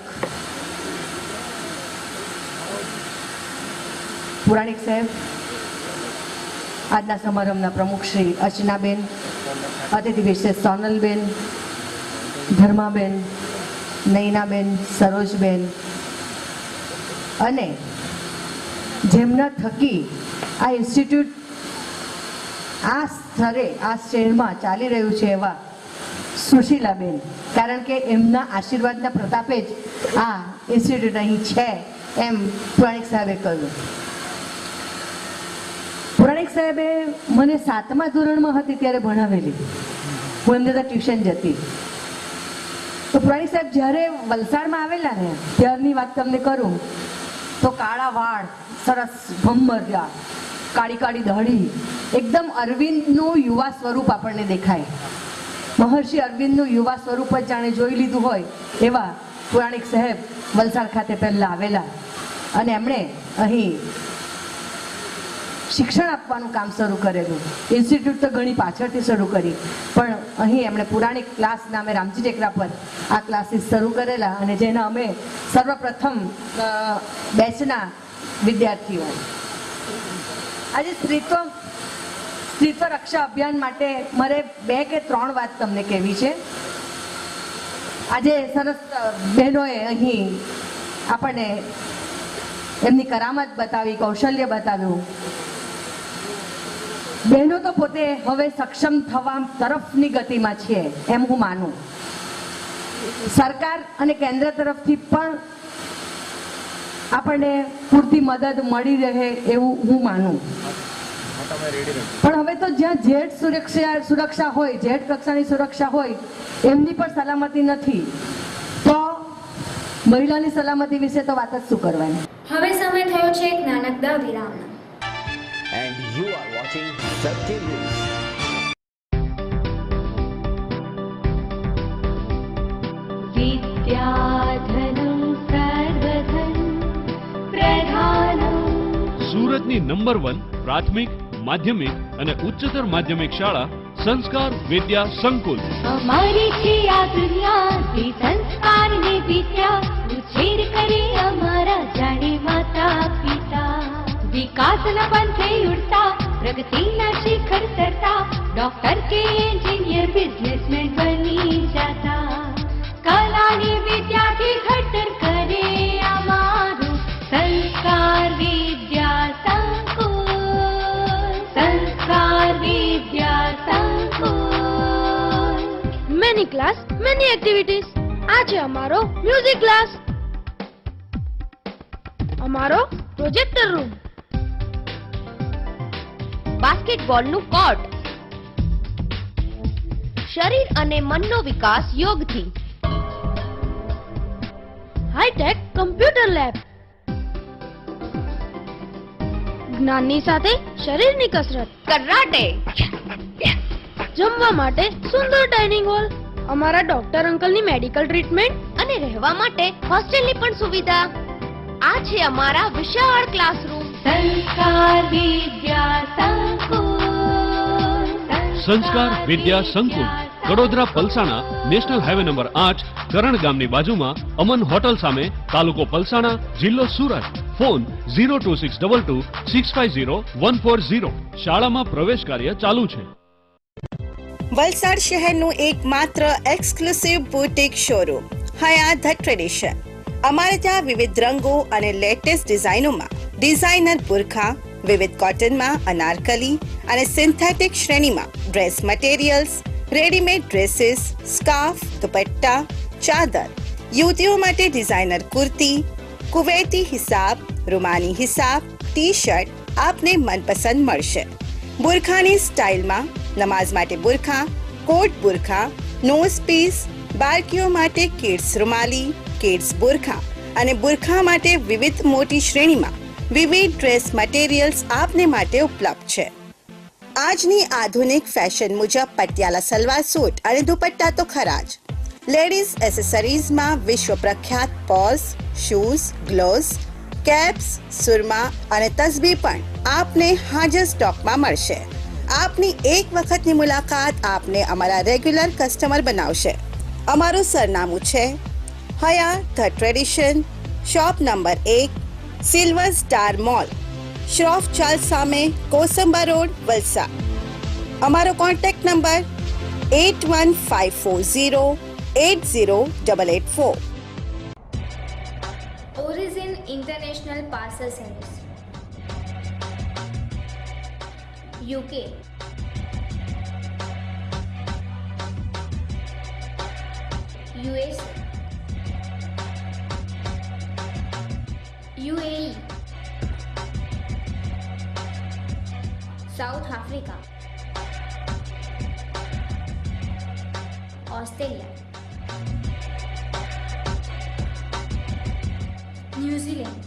પુરાણિક સાહેબ, આજના સમારંભના પ્રમુખ શ્રી અર્ચનાબેન, અતિથિ વિશેષ સોનલબેન, ધર્માબેન, નૈનાબેન, સરોજબેન અને જેમના થકી આ ઇન્સ્ટિટ્યૂટ આ સ્તરે આ શહેરમાં ચાલી રહ્યું છે એવા સુશીલાબેન, કારણ કે એમના આશીર્વાદના પ્રતાપે જ આ ઇન્સ્ટિટ્યૂટ અહીં છે એમ પુરાણિક સાહેબે કહ્યું. પુરાણિક સાહેબે મને 7મા ધોરણમાં હતી ત્યારે ભણાવેલી. હું એમને ત્યાં ટ્યુશન જતી. તો પુરાણિક સાહેબ જ્યારે વલસાડમાં આવેલા ને ત્યારની વાત તમને કરું તો કાળા વાળ, સરસ ભમર્યા, કાળી કાળી દાઢી, એકદમ અરવિંદનું યુવા સ્વરૂપ આપણને દેખાય. મહર્ષિ અરવિંદનું યુવા સ્વરૂપ જ જાણે જોઈ લીધું હોય એવા પુરાણિક સાહેબ વલસાડ ખાતે પહેલાં આવેલા અને એમણે અહીં શિક્ષણ આપવાનું કામ શરૂ કરેલું. ઇન્સ્ટિટ્યૂટ તો ઘણી પાછળથી શરૂ કરી, પણ અહીં એમણે પુરાણિક ક્લાસ નામે રામજી ટેકરા પર આ ક્લાસીસ શરૂ કરેલા અને જેના અમે સર્વપ્રથમ બેચના વિદ્યાર્થીઓ. આજે સ્ત્રીત્વ રક્ષા અભિયાન માટે મારે 2 કે 3 વાત તમને કહેવી છે. આજે સરસ બહેનોએ અહીં આપણને એમની કરામત બતાવી, કૌશલ્ય બતાવ્યું. બહેનો તો પોતે હવે સક્ષમ થવા તરફની ગતિમાં છે એમ હું માનું. સરકાર અને કેન્દ્ર તરફથી પણ આપણને પૂરતી મદદ મળી રહે એવું હું માનું. પણ હવે તો જ્યાં જેટ સુરક્ષા હોય, જેટ કક્ષાની સુરક્ષા હોય, એમની પણ સલામતી નથી, તો મહિલાની સલામતી વિશે તો વાત જ શું કરવાની. હવે સમય થયો છે એક નાનકડા વિરામનો. And you are watching Satya News. વિદ્યાધનં સર્વધન પ્રધાનમ. સુરતની નંબર 1 પ્રાથમિક, માધ્યમિક અને ઉચ્ચતર માધ્યમિક શાળા સંસ્કાર વિદ્યા સંકુલ. અમારી છે આ દુનિયા તે સંસ્કારને વિદ્યા ઉછેર કરે અમારા જાણે માતા પિતા. વિકાસના પંથે ઉડતા પ્રગતિના શિખર ચડતા ડોક્ટર કે એન્જિનિયર બિઝનેસમેન બની જાતા. કલાની વિદ્યાથી ઘડતર કરે અમારું સંસ્કાર વિદ્યા સંકુલ. સંસ્કાર વિદ્યા સંકુલ. Many class, many activities. આજે અમારો મ્યુઝિક ક્લાસ, અમારો પ્રોજેક્ટર રૂમ, બાસ્કેટબોલનું કોર્ટ, શરીર અને મનનો વિકાસ યોગથી, હાઈટેક કમ્પ્યુટર લેબ, જ્ઞાનની સાથે શરીરની કસરત, કરાટે, જમવા માટે સુંદર ડાઇનિંગ હોલ, અમારા ડોક્ટર અંકલની મેડિકલ ટ્રીટમેન્ટ અને રહેવા માટે હોસ્ટેલની પણ સુવિધા. આ છે અમારા વિશાળ ક્લાસરૂમ. સંસ્કાર વિદ્યા સંકુલ. સંસ્કાર વિદ્યા સંકુલ Kadodara Palsana national highway number 8 કરણ ગામની બાજુમાં અમન હોટલ સામે, તાલુકો પલસાણા, જિલ્લો સુરત. ફોન 02622 650 140. શાળામાં પ્રવેશ કાર્ય ચાલુ છે. વલસાડ શહેરનું એકમાત્ર exclusive boutique showroom Hyatt the tradition. અમારે ત્યાં વિવિધ રંગો અને લેટેસ્ટ ડિઝાઇનોમાં ડિઝાઇનર બુરખા, વિવિધ કોટનમાં અનારકલી અને સિન્થેટિક શ્રેણીમાં dress materials, readymade dresses, scarf, dupatta, ચાદર, યુવતીઓ માટે ડિઝાઇનર કુર્તી, કુવૈતી હિસાબ, રૂમાની હિસાબ, ટી શર્ટ આપને મનપસંદ મળશે. બુરખાની સ્ટાઇલમાં નમાઝ માટે બુરખા, કોટ બુરખા, નોઝ પીસ, બાળકીઓ માટે કિડ્સ રૂમાલી, કિડ્સ બુરખા અને બુરખા માટે વિવિધ મોટી શ્રેણીમાં વિવિધ ડ્રેસ મટીરિયલ્સ આપને માટે ઉપલબ્ધ છે. આજની આધુનિક ફેશન મુજબ પટિયાલા સલવાર સૂટ અને દુપટ્ટા તો ખરા જ. લેડીઝ એસેસરીઝમાં વિશ્વ પ્રખ્યાત પર્સ, શૂઝ, ગ્લોવ્સ, કેપ્સ, સુરમા અને તસ્બી પણ આપને હાજર સ્ટોકમાં મળશે. આપની એક વખતની મુલાકાત આપને અમારા રેગ્યુલર કસ્ટમર બનાવશે. અમારું સરનામું છે Hayat the tradition, shop number 1, silver star mall, Shroff Chawl સામે, કોસંબા રોડ, વલસાડ. અમારો contact number 8154080884. Origin international parcel service. UK, USA, UAE, South Africa, Australia, New Zealand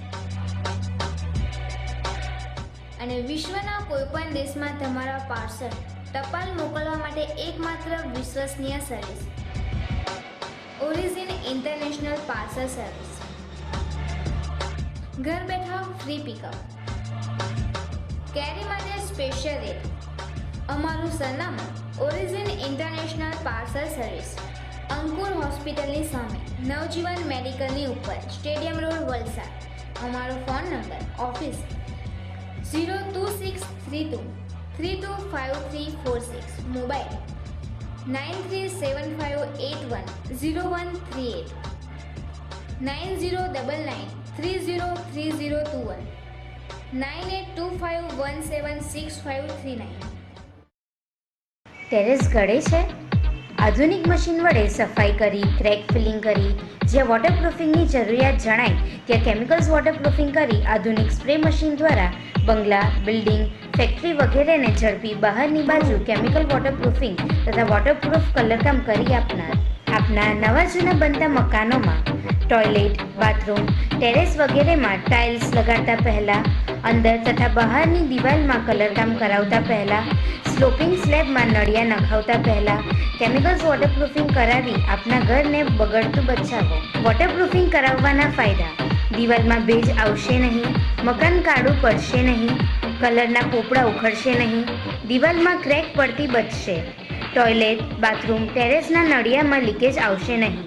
અને વિશ્વના કોઈપણ દેશમાં તમારા પાર્સલ ટપાલ મોકલવા માટે એકમાત્ર વિશ્વસનીય service origin international parcel service. ઘર બેઠા ફ્રી પિકઅપ, કેરી માટે સ્પેશિયલ રેટ. અમારું સરનામું ઓરિજિન ઇન્ટરનેશનલ પાર્સલ સર્વિસ, અંકુર હોસ્પિટલની સામે, નવજીવન મેડિકલની ઉપર, સ્ટેડિયમ રોડ, વલસાડ. અમારો phone number office 02632 325346, mobile 9375810138, 9099303021, 9825176539. Terrace ગળે છે? આધુનિક મશીન વડે સફાઈ કરી, ક્રેક ફિલિંગ કરી, જ્યાં વોટરપ્રૂફિંગની જરૂરિયાત જણાય ત્યાં કેમિકલ્સ વોટરપ્રૂફિંગ કરી આધુનિક સ્પ્રે મશીન દ્વારા બંગલા, બિલ્ડિંગ, ફેક્ટરી વગેરેને ઝડપી બહારની બાજુ કેમિકલ વોટરપ્રૂફિંગ તથા વોટરપ્રૂફ કલરકામ કરી આપના નવા જૂના બનતા મકાનોમાં ટોયલેટ, બાથરૂમ, ટેરેસ વગેરેમાં ટાઇલ્સ લગાડતા પહેલાં, અંદર તથા બહારની દિવાલમાં કલરકામ કરાવતા પહેલાં, સ્લોપિંગ સ્લેબમાં નળિયા નખાવતા પહેલાં કેમિકલ્સ વોટરપ્રૂફિંગ કરાવી આપના ઘરને બગડતું બચાવો. વોટરપ્રૂફિંગ કરાવવાના ફાયદા: દિવાલમાં ભેજ આવશે નહીં, મકાન કાળું પડશે નહીં, કલરના પોપડા ઉખડશે નહીં, દિવાલમાં ક્રેક પડતી બચશે, ટોયલેટ, બાથરૂમ, ટેરેસના નળિયામાં લીકેજ આવશે નહીં.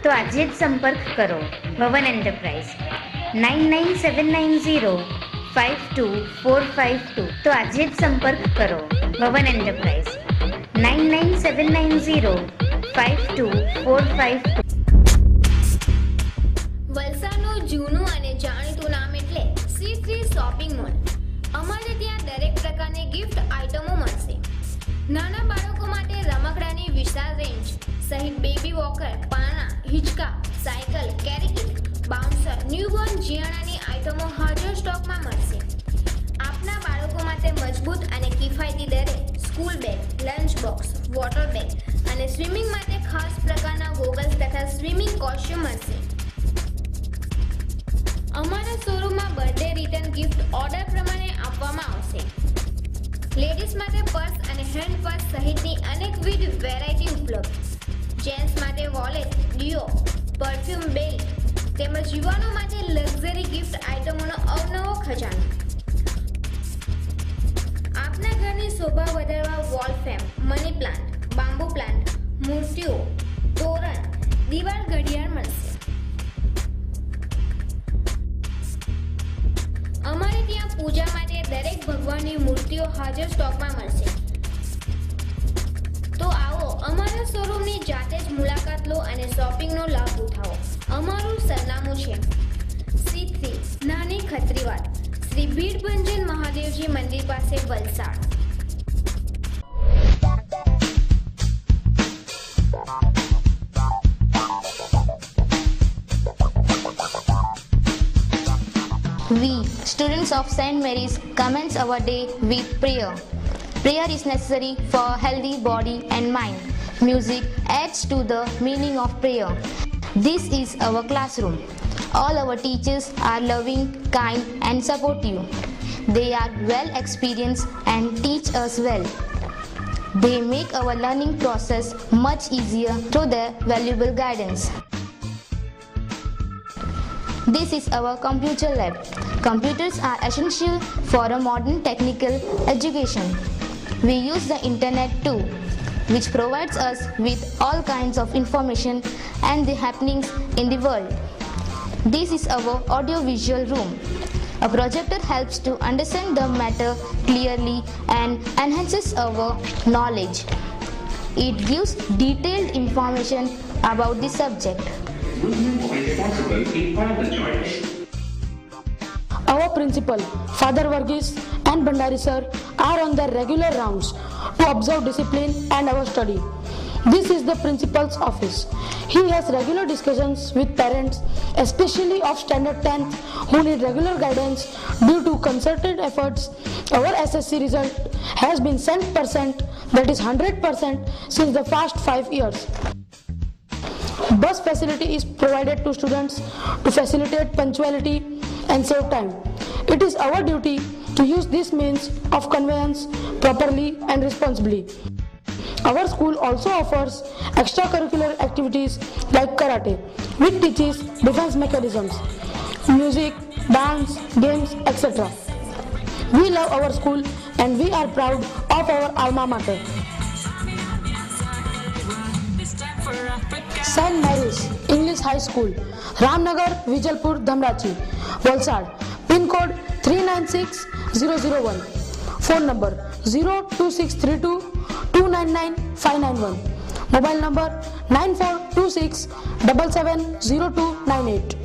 તો આજે જ સંપર્ક કરો ભવન એન્ટરપ્રાઇઝ 9979052452. તો આજે જ સંપર્ક કરો ભવન એન્ટરપ્રાઇઝ 9979052452. વલસાડનું જૂનું અને જાણીતું નામ એટલે C3 શોપિંગ મોલ. અમારે ત્યાં દરેક પ્રકારની ગિફ્ટ આઇટમો મળશે. નાના બાળકો માટે રમકડાની વિશાળ રેન્જ સહિત બેબી વોકર, પાળણા, હિંચકા, સાયકલ, કેરી કિટ, બાઉન્સર, ન્યૂબોર્ન જિયાણાની આઇટમો હાજર સ્ટોકમાં મળશે. આપના બાળકો માટે મજબૂત અને કિફાયતી દરે school bag, lunch box, water bag અને સ્વિમિંગ માટે ખાસ પ્રકારના ગોગલ્સ તથા સ્વિમિંગ કોસ્ચ્યુમ મળશે. અમારા શોરૂમમાં બર્થડે રિટર્ન ગિફ્ટ ઓર્ડર પ્રમાણે આપવામાં આવશે. લેડીઝ માટે પર્સ અને હેન્ડ પર્સ સહિતની અનેકવિધ વેરાયટી ઉપલબ્ધ. જેન્ટ્સ માટે વોલેટ, ડિયો, પરફ્યુમ, બેલ્ટ તેમજ યુવાનો માટે લક્ઝરી ગિફ્ટ આઇટમોનો અવનવો ખજાનો. આપના ઘરની શોભા વધારવા wall frame, money plant, bamboo plant, મૂર્તિઓ, તોરણ, દિવાલ ઘડિયાળ મળશે. અમારે ત્યાં પૂજા માટે દરેક ભગવાનની મૂર્તિઓ હાજર સ્ટોકમાં મળશે. તો આવો અમારા શોરૂમની જાતે જ મુલાકાત લો અને શોપિંગનો લાભ ઉઠાવો. અમારું સરનામું છે C3 નાની ખત્રીવાડ, શ્રી ભીડભંજન મહાદેવજી મંદિર પાસે, Valsad. We, students of St. Mary's, commence our day with prayer. Prayer is necessary for healthy body and mind. Music adds to the meaning of prayer. This is our classroom. All our teachers are loving, kind and supportive. They are well experienced and teach us well. They make our learning process much easier through their valuable guidance. This is our computer lab. Computers are essential for a modern technical education. We use the internet too, which provides us with all kinds of information and the happenings in the world. This is our audio-visual room. A projector helps to understand the matter clearly and enhances our knowledge. It gives detailed information about the subject. Our principal, Father Varghese and Bhandari sir are on their regular rounds to observe discipline and our study. This is the principal's office. He has regular discussions with parents, especially of standard 10th, who need regular guidance. Due to concerted efforts, our SSC result has been 100%, that is 100% since the past 5 years. Bus facility is provided to students to facilitate punctuality and save time. It is our duty to use this means of conveyance properly and responsibly. Our school also offers extracurricular activities like karate, which teaches defense mechanisms, music, dance, games, etc. We love our school and we are proud of our alma mater. St. Mary's English High School, Ramnagar, Vijalpur, Dhamrachi, Valsad, pin code 396001, phone number 02632 299 mobile number 9426 770298.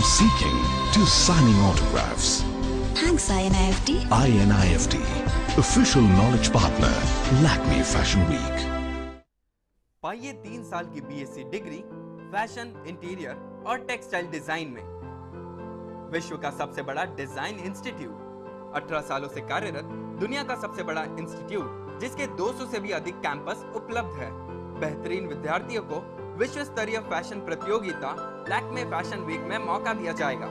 seeking to signing autographs. Thanks, INIFT. INIFT, official knowledge partner, Lakme Fashion Week. पाइए 3 साल की BSc डिग्री फैशन, इंटीरियर और टेक्सटाइल डिजाइन में। विश्व का सबसे बड़ा डिजाइन इंस्टीट्यूट, 18 सालों से कार्यरत, दुनिया का सबसे बड़ा इंस्टीट्यूट जिसके 200 से भी अधिक कैंपस उपलब्ध है। बेहतरीन विद्यार्थियों को विश्व स्तरीय फैशन प्रतियोगिता लैक्मे फैशन वीक में मौका दिया जाएगा।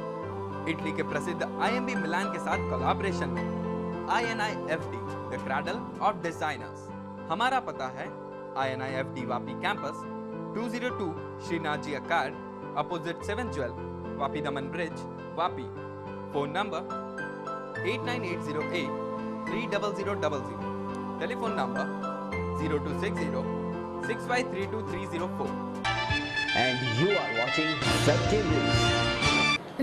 इटली के प्रसिद्ध IMB मिलान के साथ कोलैबोरेशन में। INIFT, the cradle of designers. हमारा पता है INIFT Vapi campus, 202 Shrinath ji अकार्ड, opposite 7 jewel, Vapi Daman bridge, Vapi. Phone number 8980830000, telephone number 026065323004। And you are watching Satya News.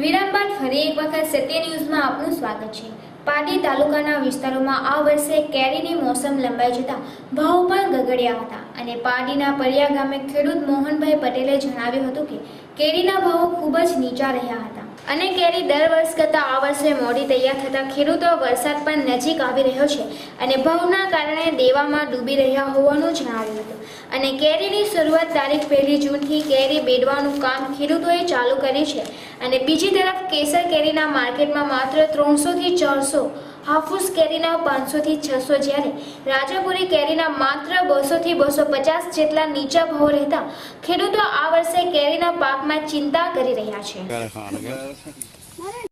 વિરામ બાદ ફરી એક વખત સત્ય ન્યૂઝમાં આપનું સ્વાગત છે। પાટી તાલુકાના વિસ્તારોમાં આ વર્ષે કેરીની મોસમ લંબાઈ જતા ભાવ પણ ગગડ્યા હતા અને પાટીના પરિયા ગામે ખેડૂત મોહનભાઈ પટેલે જણાવ્યું હતું કે કેરીના ભાવો ખૂબ જ નીચા રહ્યા હતા અને કેરી દર વર્ષ કરતાં આ વર્ષે મોડી તૈયાર થતા ખેડૂતો વરસાદ પણ નજીક આવી રહ્યો છે અને ભાવના કારણે દેવામાં ડૂબી રહ્યા હોવાનું જણાવ્યું હતું અને કેરીની શરૂઆત તારીખ 1 જૂનથી કેરી બેડવાનું કામ ખેડૂતોએ ચાલુ કર્યું છે અને બીજી તરફ કેસર કેરીના માર્કેટમાં માત્ર 300 થી 400, હાફૂસ કેરીના 500 થી 600 જ્યારે રાજાપુરી કેરીના માત્ર 200 થી 250 જેટલા નીચા ભાવ રહેતા ખેડૂતો આ વર્ષે કેરીના પાકમાં ચિંતા કરી રહ્યા છે।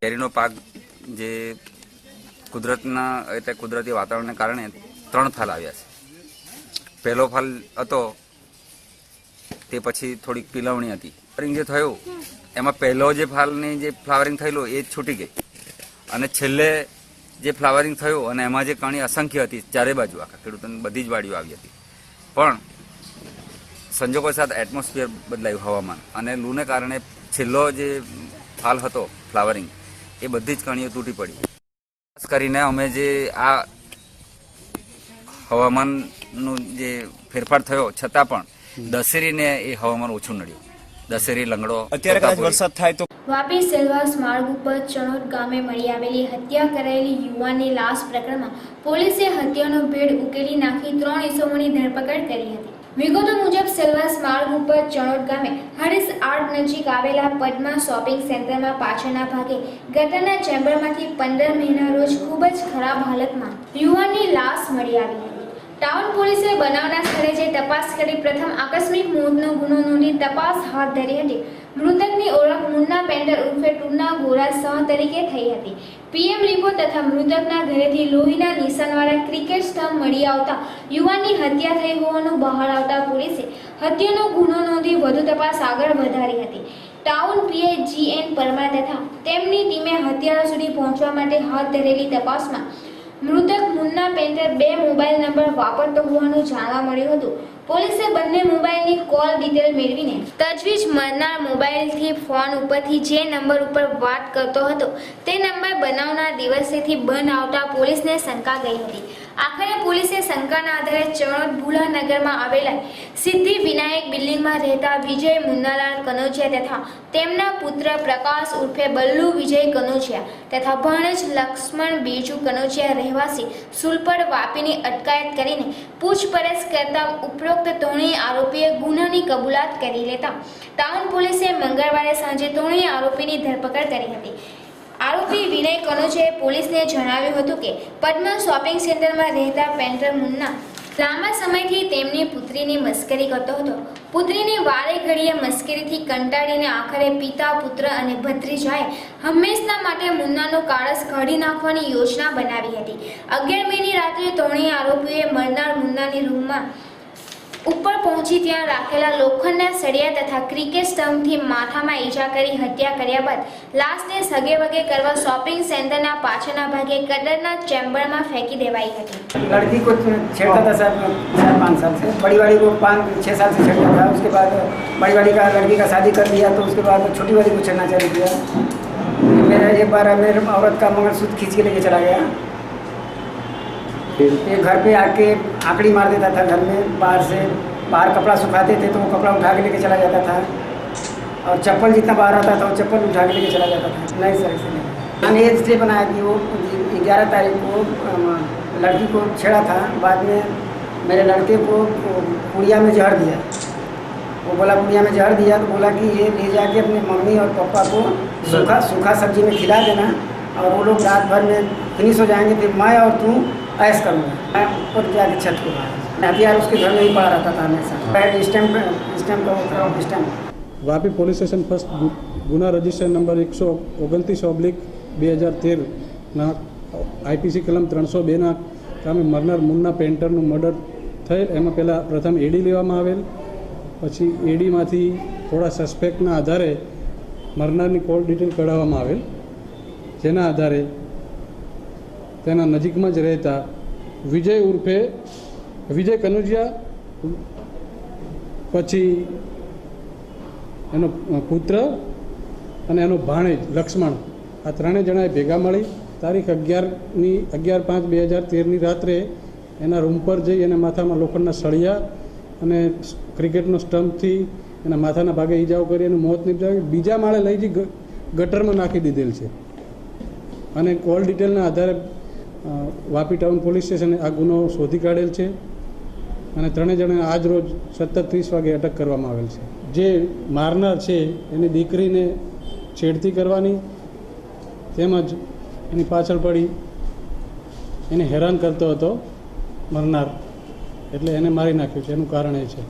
કેરીનો પાક જે કુદરતી વાતાવરણને કારણે 3 ફાલ આવ્યા છે। પહેલો ફાલ હતો તે પછી થોડીક પીલવણી હતી, જે થયું એમાં પહેલો જે ફાલની જે ફ્લાવરિંગ થયેલું એ છૂટી ગઈ અને છેલ્લે જે ફ્લાવરિંગ થયું અને એમાં જે કણી અસંખ્ય હતી ચારે બાજુ આખા ખેડૂતોની બધી જ વાડીઓ આવી હતી, પણ સંજોગો સાથે એટમોસ્ફિયર બદલાયું હવામાન અને લૂને કારણે છેલ્લો જે ફાલ હતો ફ્લાવરિંગ એ બધી જ કણીઓ તૂટી પડી। ખાસ કરીને અમે જે આ હવામાનનું જે ફેરફાર થયો છતાં પણ દશેરીને એ હવામાન ઓછું નડ્યું। દશેરી લંગડો અત્યારે કદાચ વરસાદ થાય તો વાપી સેલવાસ માર્ગ ઉપર ચણોદ ગામે મળી આવેલી હત્યા કરાયેલી યુવાનની લાશ પ્રકરણમાં પોલીસે હત્યાનો ભેદ ઉકેલી નાખી 3 ઇસમોની ધરપકડ કરી હતી। વિગતો મુજબ સેલવાસ માર્ગ ઉપર ચણોદ ગામે હરીશ આર્ટ નજીક આવેલા પદ્મા શોપિંગ સેન્ટરમાં પાછળના ભાગે ગટરના ચેમ્બરમાંથી 15 મહિના રોજ ખૂબ જ ખરાબ હાલતમાં યુવાનની લાશ મળી આવી હતી। ટાઉન પોલીસે બનાવના સ્થળે જે તપાસ કરી પ્રથમ આકસ્મિક મોતનો ગુનો નોંધી તપાસ હાથ ધરી હતી। મૃતકની ઓળખ મુન્ના પેન્ટર ઉર્ફે ટુન્ના ગોરા શાહ તરીકે થઈ હતી। PM રિપોર્ટ તથા મૃતકના ઘરેથી લોહીના નિશાનવાળા ક્રિકેટ સ્ટમ્પ મળી આવતા યુવાનની હત્યા થઈ હોવાનું બહાર આવતા પોલીસે હત્યાનો ગુનો નોંધી વધુ તપાસ આગળ વધારી હતી। ટાઉન PI GN પરમાર તથા તેમની ટીમે હત્યારા સુધી પહોંચવા માટે હાથ ધરેલી તપાસમાં મૃતક મુન્ના પેન્ટર 2 મોબાઈલ નંબર વાપરતો હોવાનું જાણવા મળ્યું હતું। પોલીસે બંને મોબાઈલની કોલ ડિટેલ મેળવીને તજવીજ મરનાર મોબાઈલથી ફોન ઉપરથી જે નંબર ઉપર વાત કરતો હતો તે નંબર બનાવના દિવસેથી બંધ આવતા પોલીસને શંકા ગઈ હતી। આખરે પોલીસે શંકાના આધારે ચણોદ ભૂલાનગરમાં આવેલા સિદ્ધિ વિનાયક બિલ્ડિંગમાં રહેતા વિજય મુન્નાલાલ કનોજિયા તથા તેમના પુત્ર પ્રકાશ ઉર્ફે બલ્લુ વિજય કનોજિયા તથા ભણજ લક્ષ્મણ બીજુ કનોજિયા રહેવાસી સુલપડ વાપીની અટકાયત કરીને પૂછપરછ કરતા ઉપરોક્ત ત્રણેય આરોપીએ ગુનાની કબૂલાત કરી લેતા ટાઉન પોલીસે મંગળવારે સાંજે ત્રણેય આરોપીની ધરપકડ કરી હતી। આરોપી વિનય કનોજિયાએ પોલીસને જણાવ્યું હતું કે પદ્મા શોપિંગ સેન્ટરમાં રહેતા પેન્ટર મુન્ના લાંબા સમયથી તેમની પુત્રીની મસ્કરી કરતો હતો। પુત્રીની વારે ઘડીએ મસ્કરીથી કંટાળીને આખરે પિતા, પુત્ર અને ભત્રીજાએ હંમેશના માટે મુન્નાનો કાળસ કાઢી નાખવાની યોજના બનાવી હતી। 11 મેની રાત્રે ત્રણેય આરોપીઓએ મરનાર મુન્નાની રૂમમાં ઉપર પહોંચી ત્યાં રાખેલા લોખંડના સળિયા તથા ક્રિકેટ સ્ટમ્પથી માથામાં ઈજા કરી હત્યા કર્યા બાદ લાશને સગે વગે કરવા શોપિંગ सेंटरના પાછળના ભાગે કદરના ચેમ્બરમાં ફેંકી દેવાઈ હતી। लड़की को छेड़ता था सर 4-5 साल से, बड़ी वाली को 5-6 साल से छेड़ता था। उसके बाद बड़ी वाली का लड़की का शादी कर दिया तो उसके बाद छोटी वाली को छेड़ना चालू किया। मेरा एक बार मेरे औरत का मंगलसूत्र खींच के लेके चला गया। ये घर पे आके आंकड़ी मार देता था घर में, बाहर कपड़ा सुखाते थे तो वो कपड़ा उठा के लेके चला जाता था। और चप्पल जितना बाहर आता था वो चप्पल उठा के लेके चला जाता था। नहीं सर, ऐसे नहीं। मैंने एज डे बनाया कि वो 11 तारीख को लड़की को छेड़ा था, बाद में मेरे लड़के को पुड़िया में जहर दिया। वो बोला पुड़िया में जहर दिया तो बोला कि ये ले जाके अपने मम्मी और पापा को सूखा सब्जी में खिला देना और वो लोग रात भर में फिनिश हो जाएंगे, फिर मैं और तू ऐश करूँगा। मैं ऊपर जाके छत को मारा। हथियार उसके घर में ही पड़ा रहता था हमेशा। स्टैम्प का stamp. Vapi police station first गुना रजिस्टर नंबर 129/2013 आईपीसी कलम 302 કામે મરનાર મુન્ના પેન્ટરનું મર્ડર થયેલ. એમાં પહેલાં પ્રથમ એડી લેવામાં આવેલ, પછી એડીમાંથી થોડા સસ્પેક્ટના આધારે મરનારની કોલ ડિટેલ કઢાવવામાં આવેલ, જેના આધારે તેના નજીકમાં જ રહેતા વિજય ઉર્ફે વિજય કનુજિયા, પછી એનો પુત્ર અને એનો ભાણેજ લક્ષ્મણ, આ ત્રણેય જણાએ ભેગા મળી તારીખ 11/5/2013ની રાત્રે એના રૂમ પર જઈ એને માથામાં લોખંડના સળિયા અને ક્રિકેટનો સ્ટમ્પથી એના માથાના ભાગે ઈજાઓ કરી એનું મોત નિપજાવી બીજા માળે લઈ જઈ ગટરમાં નાખી દીધેલ છે. અને કોલ ડિટેલના આધારે વાપી ટાઉન પોલીસ સ્ટેશને આ ગુનો શોધી કાઢેલ છે અને ત્રણેય જણાને આજ રોજ 17:30 વાગે અટક કરવામાં આવેલ છે. જે મારનાર છે એની દીકરીને છેડતી કરવાની તેમજ એની પાછળ પડી એને હેરાન કરતો હતો મરનાર, એટલે એને મારી નાખ્યું છે. એનું કારણ એ છે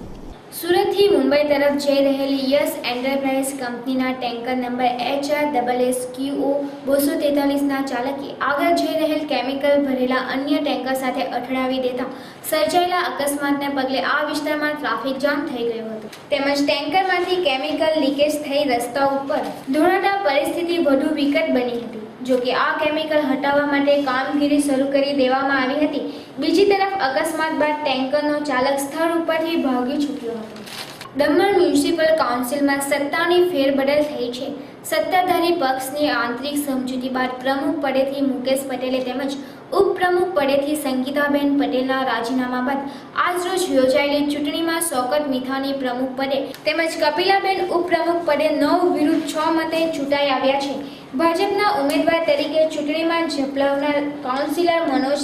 સુરતથી મુંબઈ તરફ જઈ રહેલી યસ એન્ટરપ્રાઇઝ કંપનીના ટેન્કર નંબર HRSSQO 243ના ચાલકે આગળ જઈ રહેલ કેમિકલ ભરેલા અન્ય ટેન્કર સાથે અથડાવી દેતા સર્જાયેલા અકસ્માતને પગલે આ વિસ્તારમાં ટ્રાફિક જામ થઈ ગયો હતો, તેમજ ટેન્કરમાંથી કેમિકલ લીકેજ થઈ રસ્તા ઉપર ધોળાતા પરિસ્થિતિ વધુ વિકટ બની હતી. જો કે આ કેમિકલ હટાવવા માટે કામગીરી શરૂ કરી દેવામાં આવી હતી. બીજી તરફ અકસ્માત બાદ ટેન્કરનો ચાલક સ્થળ ઉપરથી ભાગી છૂટ્યો હતો. દમણ મ્યુનિસિપલ કાઉન્સિલમાં સત્તાની ફેરબદલ થઈ છે. સત્તાધારી પક્ષની આંતરિક સમજૂતી બાદ પ્રમુખ પદેથી મુકેશ પટેલે તેમજ ઉપપ્રમુખ પદેથી સંગીતાબેન પટેલના રાજીનામા બાદ આજરોજ યોજાયેલી ચૂંટણીમાં શૌકત મિથાની પ્રમુખ પદે તેમજ કપિલાબેન ઉપપ્રમુખ પદે 9 વિરુદ્ધ 6 મતે ચૂંટાઈ આવ્યા છે. ભાજપના ઉમેદવાર તરીકે ચૂંટણીમાં ઝપલાવનાર કાઉન્સિલર મનોજ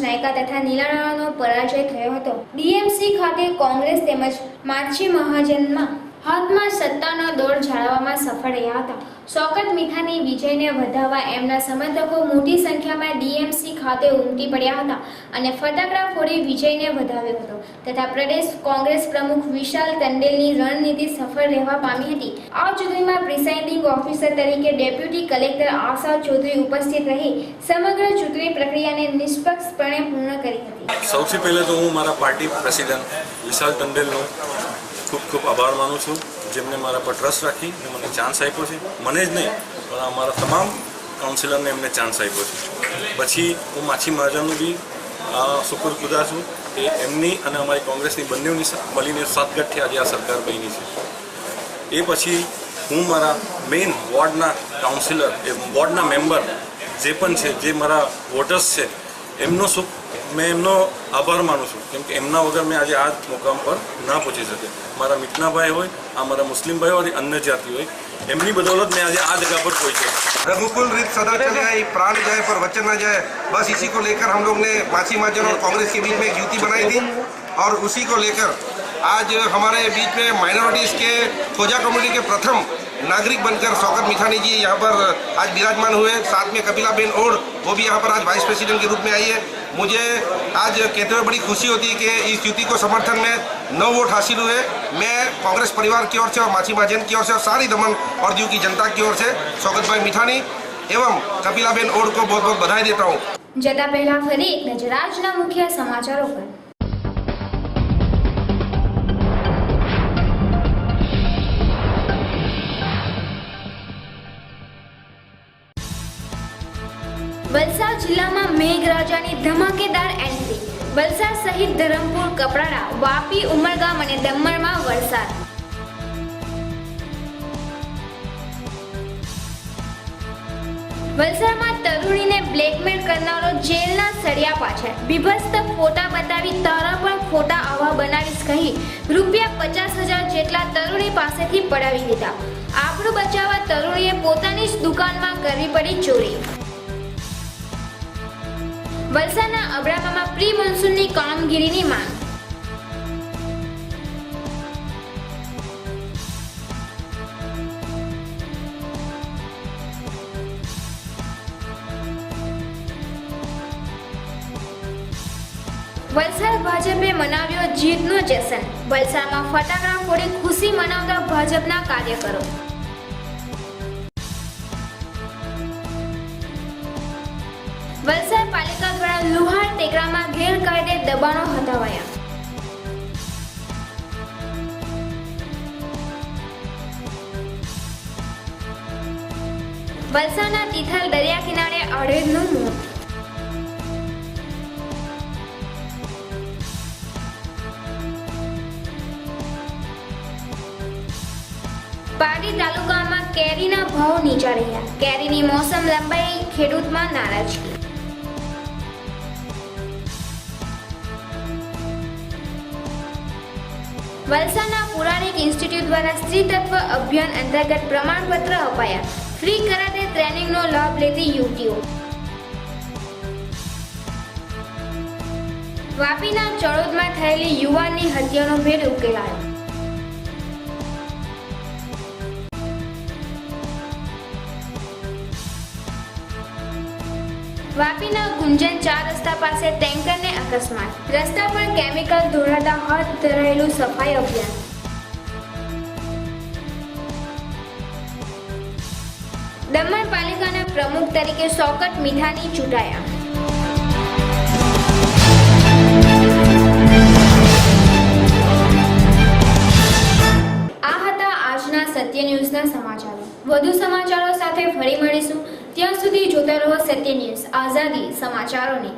નાયક તથા નીલાણાનો પરાજય થયો હતો. ડીએમસી ખાતે કોંગ્રેસ તેમજ માછી મહાજનમાં હાથમાં સત્તાનો દોર જાળવવામાં સફળ રહ્યા હતા. શૌકત મિથાની વિજયને વધાવવા એમના સમર્થકો મોટી સંખ્યામાં ડીએમસી ખાતે ઉમટી પડ્યા હતા અને ફટાકડા ફોડી વિજયને વધાવ્યો હતો તથા પ્રદેશ કોંગ્રેસ પ્રમુખ વિશાલ ટંડેલની રણનીતિ સફળ રહેવા પામી હતી. આ ચૂંટણીમાં પ્રિસાઇડિંગ ઓફિસર તરીકે ડેપ્યુટી કલેક્ટર આશા ચૌધરી ઉપસ્થિત રહી સમગ્ર ચૂંટણી પ્રક્રિયાને નિષ્પક્ષપણે પૂર્ણ કરી હતી. સૌથી પહેલાં તો હું મારા પાર્ટી પ્રેસિડેન્ટ વિશાલ ટંડેલનો ખૂબ ખૂબ આભાર માનું છું, જેમને મારા પર ટ્રસ્ટ રાખી અને મને ચાન્સ આપ્યો છે. મને જ નહીં પણ અમારા તમામ કાઉન્સિલરને એમને ચાન્સ આપ્યો છે. પછી હું માછી મહાજનનું બી શુક્રગુજાર છું કે એમની અને અમારી કોંગ્રેસની બંનેની મળીને સાતગઠથી આજે આ સરકાર બની છે. એ પછી હું મારા મેઇન વોર્ડના કાઉન્સિલર વોર્ડના મેમ્બર જે પણ છે, જે મારા વોટર્સ છે, મેં એમનો આભાર માનું છું, કેમ કે એમના વગર મેં આજે આ મુકામ પર ના પહોંચી શકે. મારા મિતના ભાઈ હોય, આ મારા મુસ્લિમ ભાઈ હોય, અન્ય જાતિ હોય, એમની બદौलत मैं आज आ जगह पर पहुंचे. रघुकुल रीत सदा चल जाए, प्राण जाए पर वचन न जाए, बस इसी को लेकर हम लोग ने माछी महाजन और कांग्रेस के बीच में एक युति बनाई थी और उसी को लेकर आज हमारे बीच में माइनॉरिटीज़ के खोजा कम्युनिटी के प्रथम नागरिक बनकर शौकत मिथानी जी यहाँ पर आज विराजमान हुए. साथ में कपिलाबेन ओढ़, वो भी यहाँ पर आज वाइस प्रेसिडेंट के रूप में आई है. मुझे आज कहते हुए बड़ी खुशी होती है कि इस युति को समर्थन में 9 वोट हासिल हुए. मैं कांग्रेस परिवार की ओर से और माछी महाजन की ओर से और सारी दमन और दीव की जनता की ओर से शौकत भाई मिठानी एवं कपिलाबेन ओढ़ को बहुत बहुत बधाई देता हूँ. जता पहला फरी एक नजर આજના મુખ્ય સમાચારો પર. વલસાડ જિલ્લામાં મેઘરાજાની ધમાકેદાર એન્ટ્રી. વલસાડ સહિત ધરમપુર, કપરાડા, વાપી, ઉમરગામ અને દમણમાં વરસાદ. વલસાડમાં તરુણીને બ્લેકમેલ કરનારો જેલના સળિયા પાછળ બીભત્સ ફોટા બતાવી તારા પણ ફોટા આવા બનાવીશ કહી ₹50,000 જેટલા તરુણી પાસેથી પડાવી લીધા. આબરૂ બચાવવા તરુણીએ પોતાની જ દુકાનમાં કરવી પડી ચોરી. વલસાડના અબડાસામાં પ્રી મોન્સૂનની કામગીરીની માંગ. વલસાડ ભાજપે મનાવ્યો જીતનો જશ્ન. વલસાડમાં ફટાકડા ફોડી ખુશી મનાવતા ભાજપના કાર્યકરો. વલસાડ પાલિકા દ્વારા લુહાર ટેકરામાં ગેરકાયદે દબાણો હટાવાયા. વલસાડના તિથલ દરિયા કિનારે અડેરનું મોત. પારડી તાલુકામાં કેરીના ભાવ નીચા રહ્યા. કેરીની મોસમ લંબાઈ, ખેડૂતમાં નારાજગી. વલસાડના પુરાણિક ઇન્સ્ટિટ્યૂટ દ્વારા સ્ત્રી તત્વ અભિયાન અંતર્ગત પ્રમાણપત્ર અપાયા. ફ્રી કરાટે ટ્રેનિંગનો લાભ લેતી યુવતીઓ. વાપીના ચડોદમાં થયેલી યુવાનની હત્યાનો ભેદ ઉકેલાયો. વાપીના ગુંજન 4 રસ્તા પાસે ટેન્કરને અકસ્માત. રસ્તા પર કેમિકલ ઢોળાતા હાથ ધરાયેલું સફાઈ અભિયાન. દમણ પાલિકાના પ્રમુખ તરીકે શૌકત મીઠાની ચૂંટાયા. આ હતા આજના સત્ય ન્યૂઝના સમાચારો. વધુ સમાચારો સાથે ફરી મળીશું. ત્યાં સુધી જોતા રહો સત્ય ન્યૂઝ, આઝાદી સમાચારોની.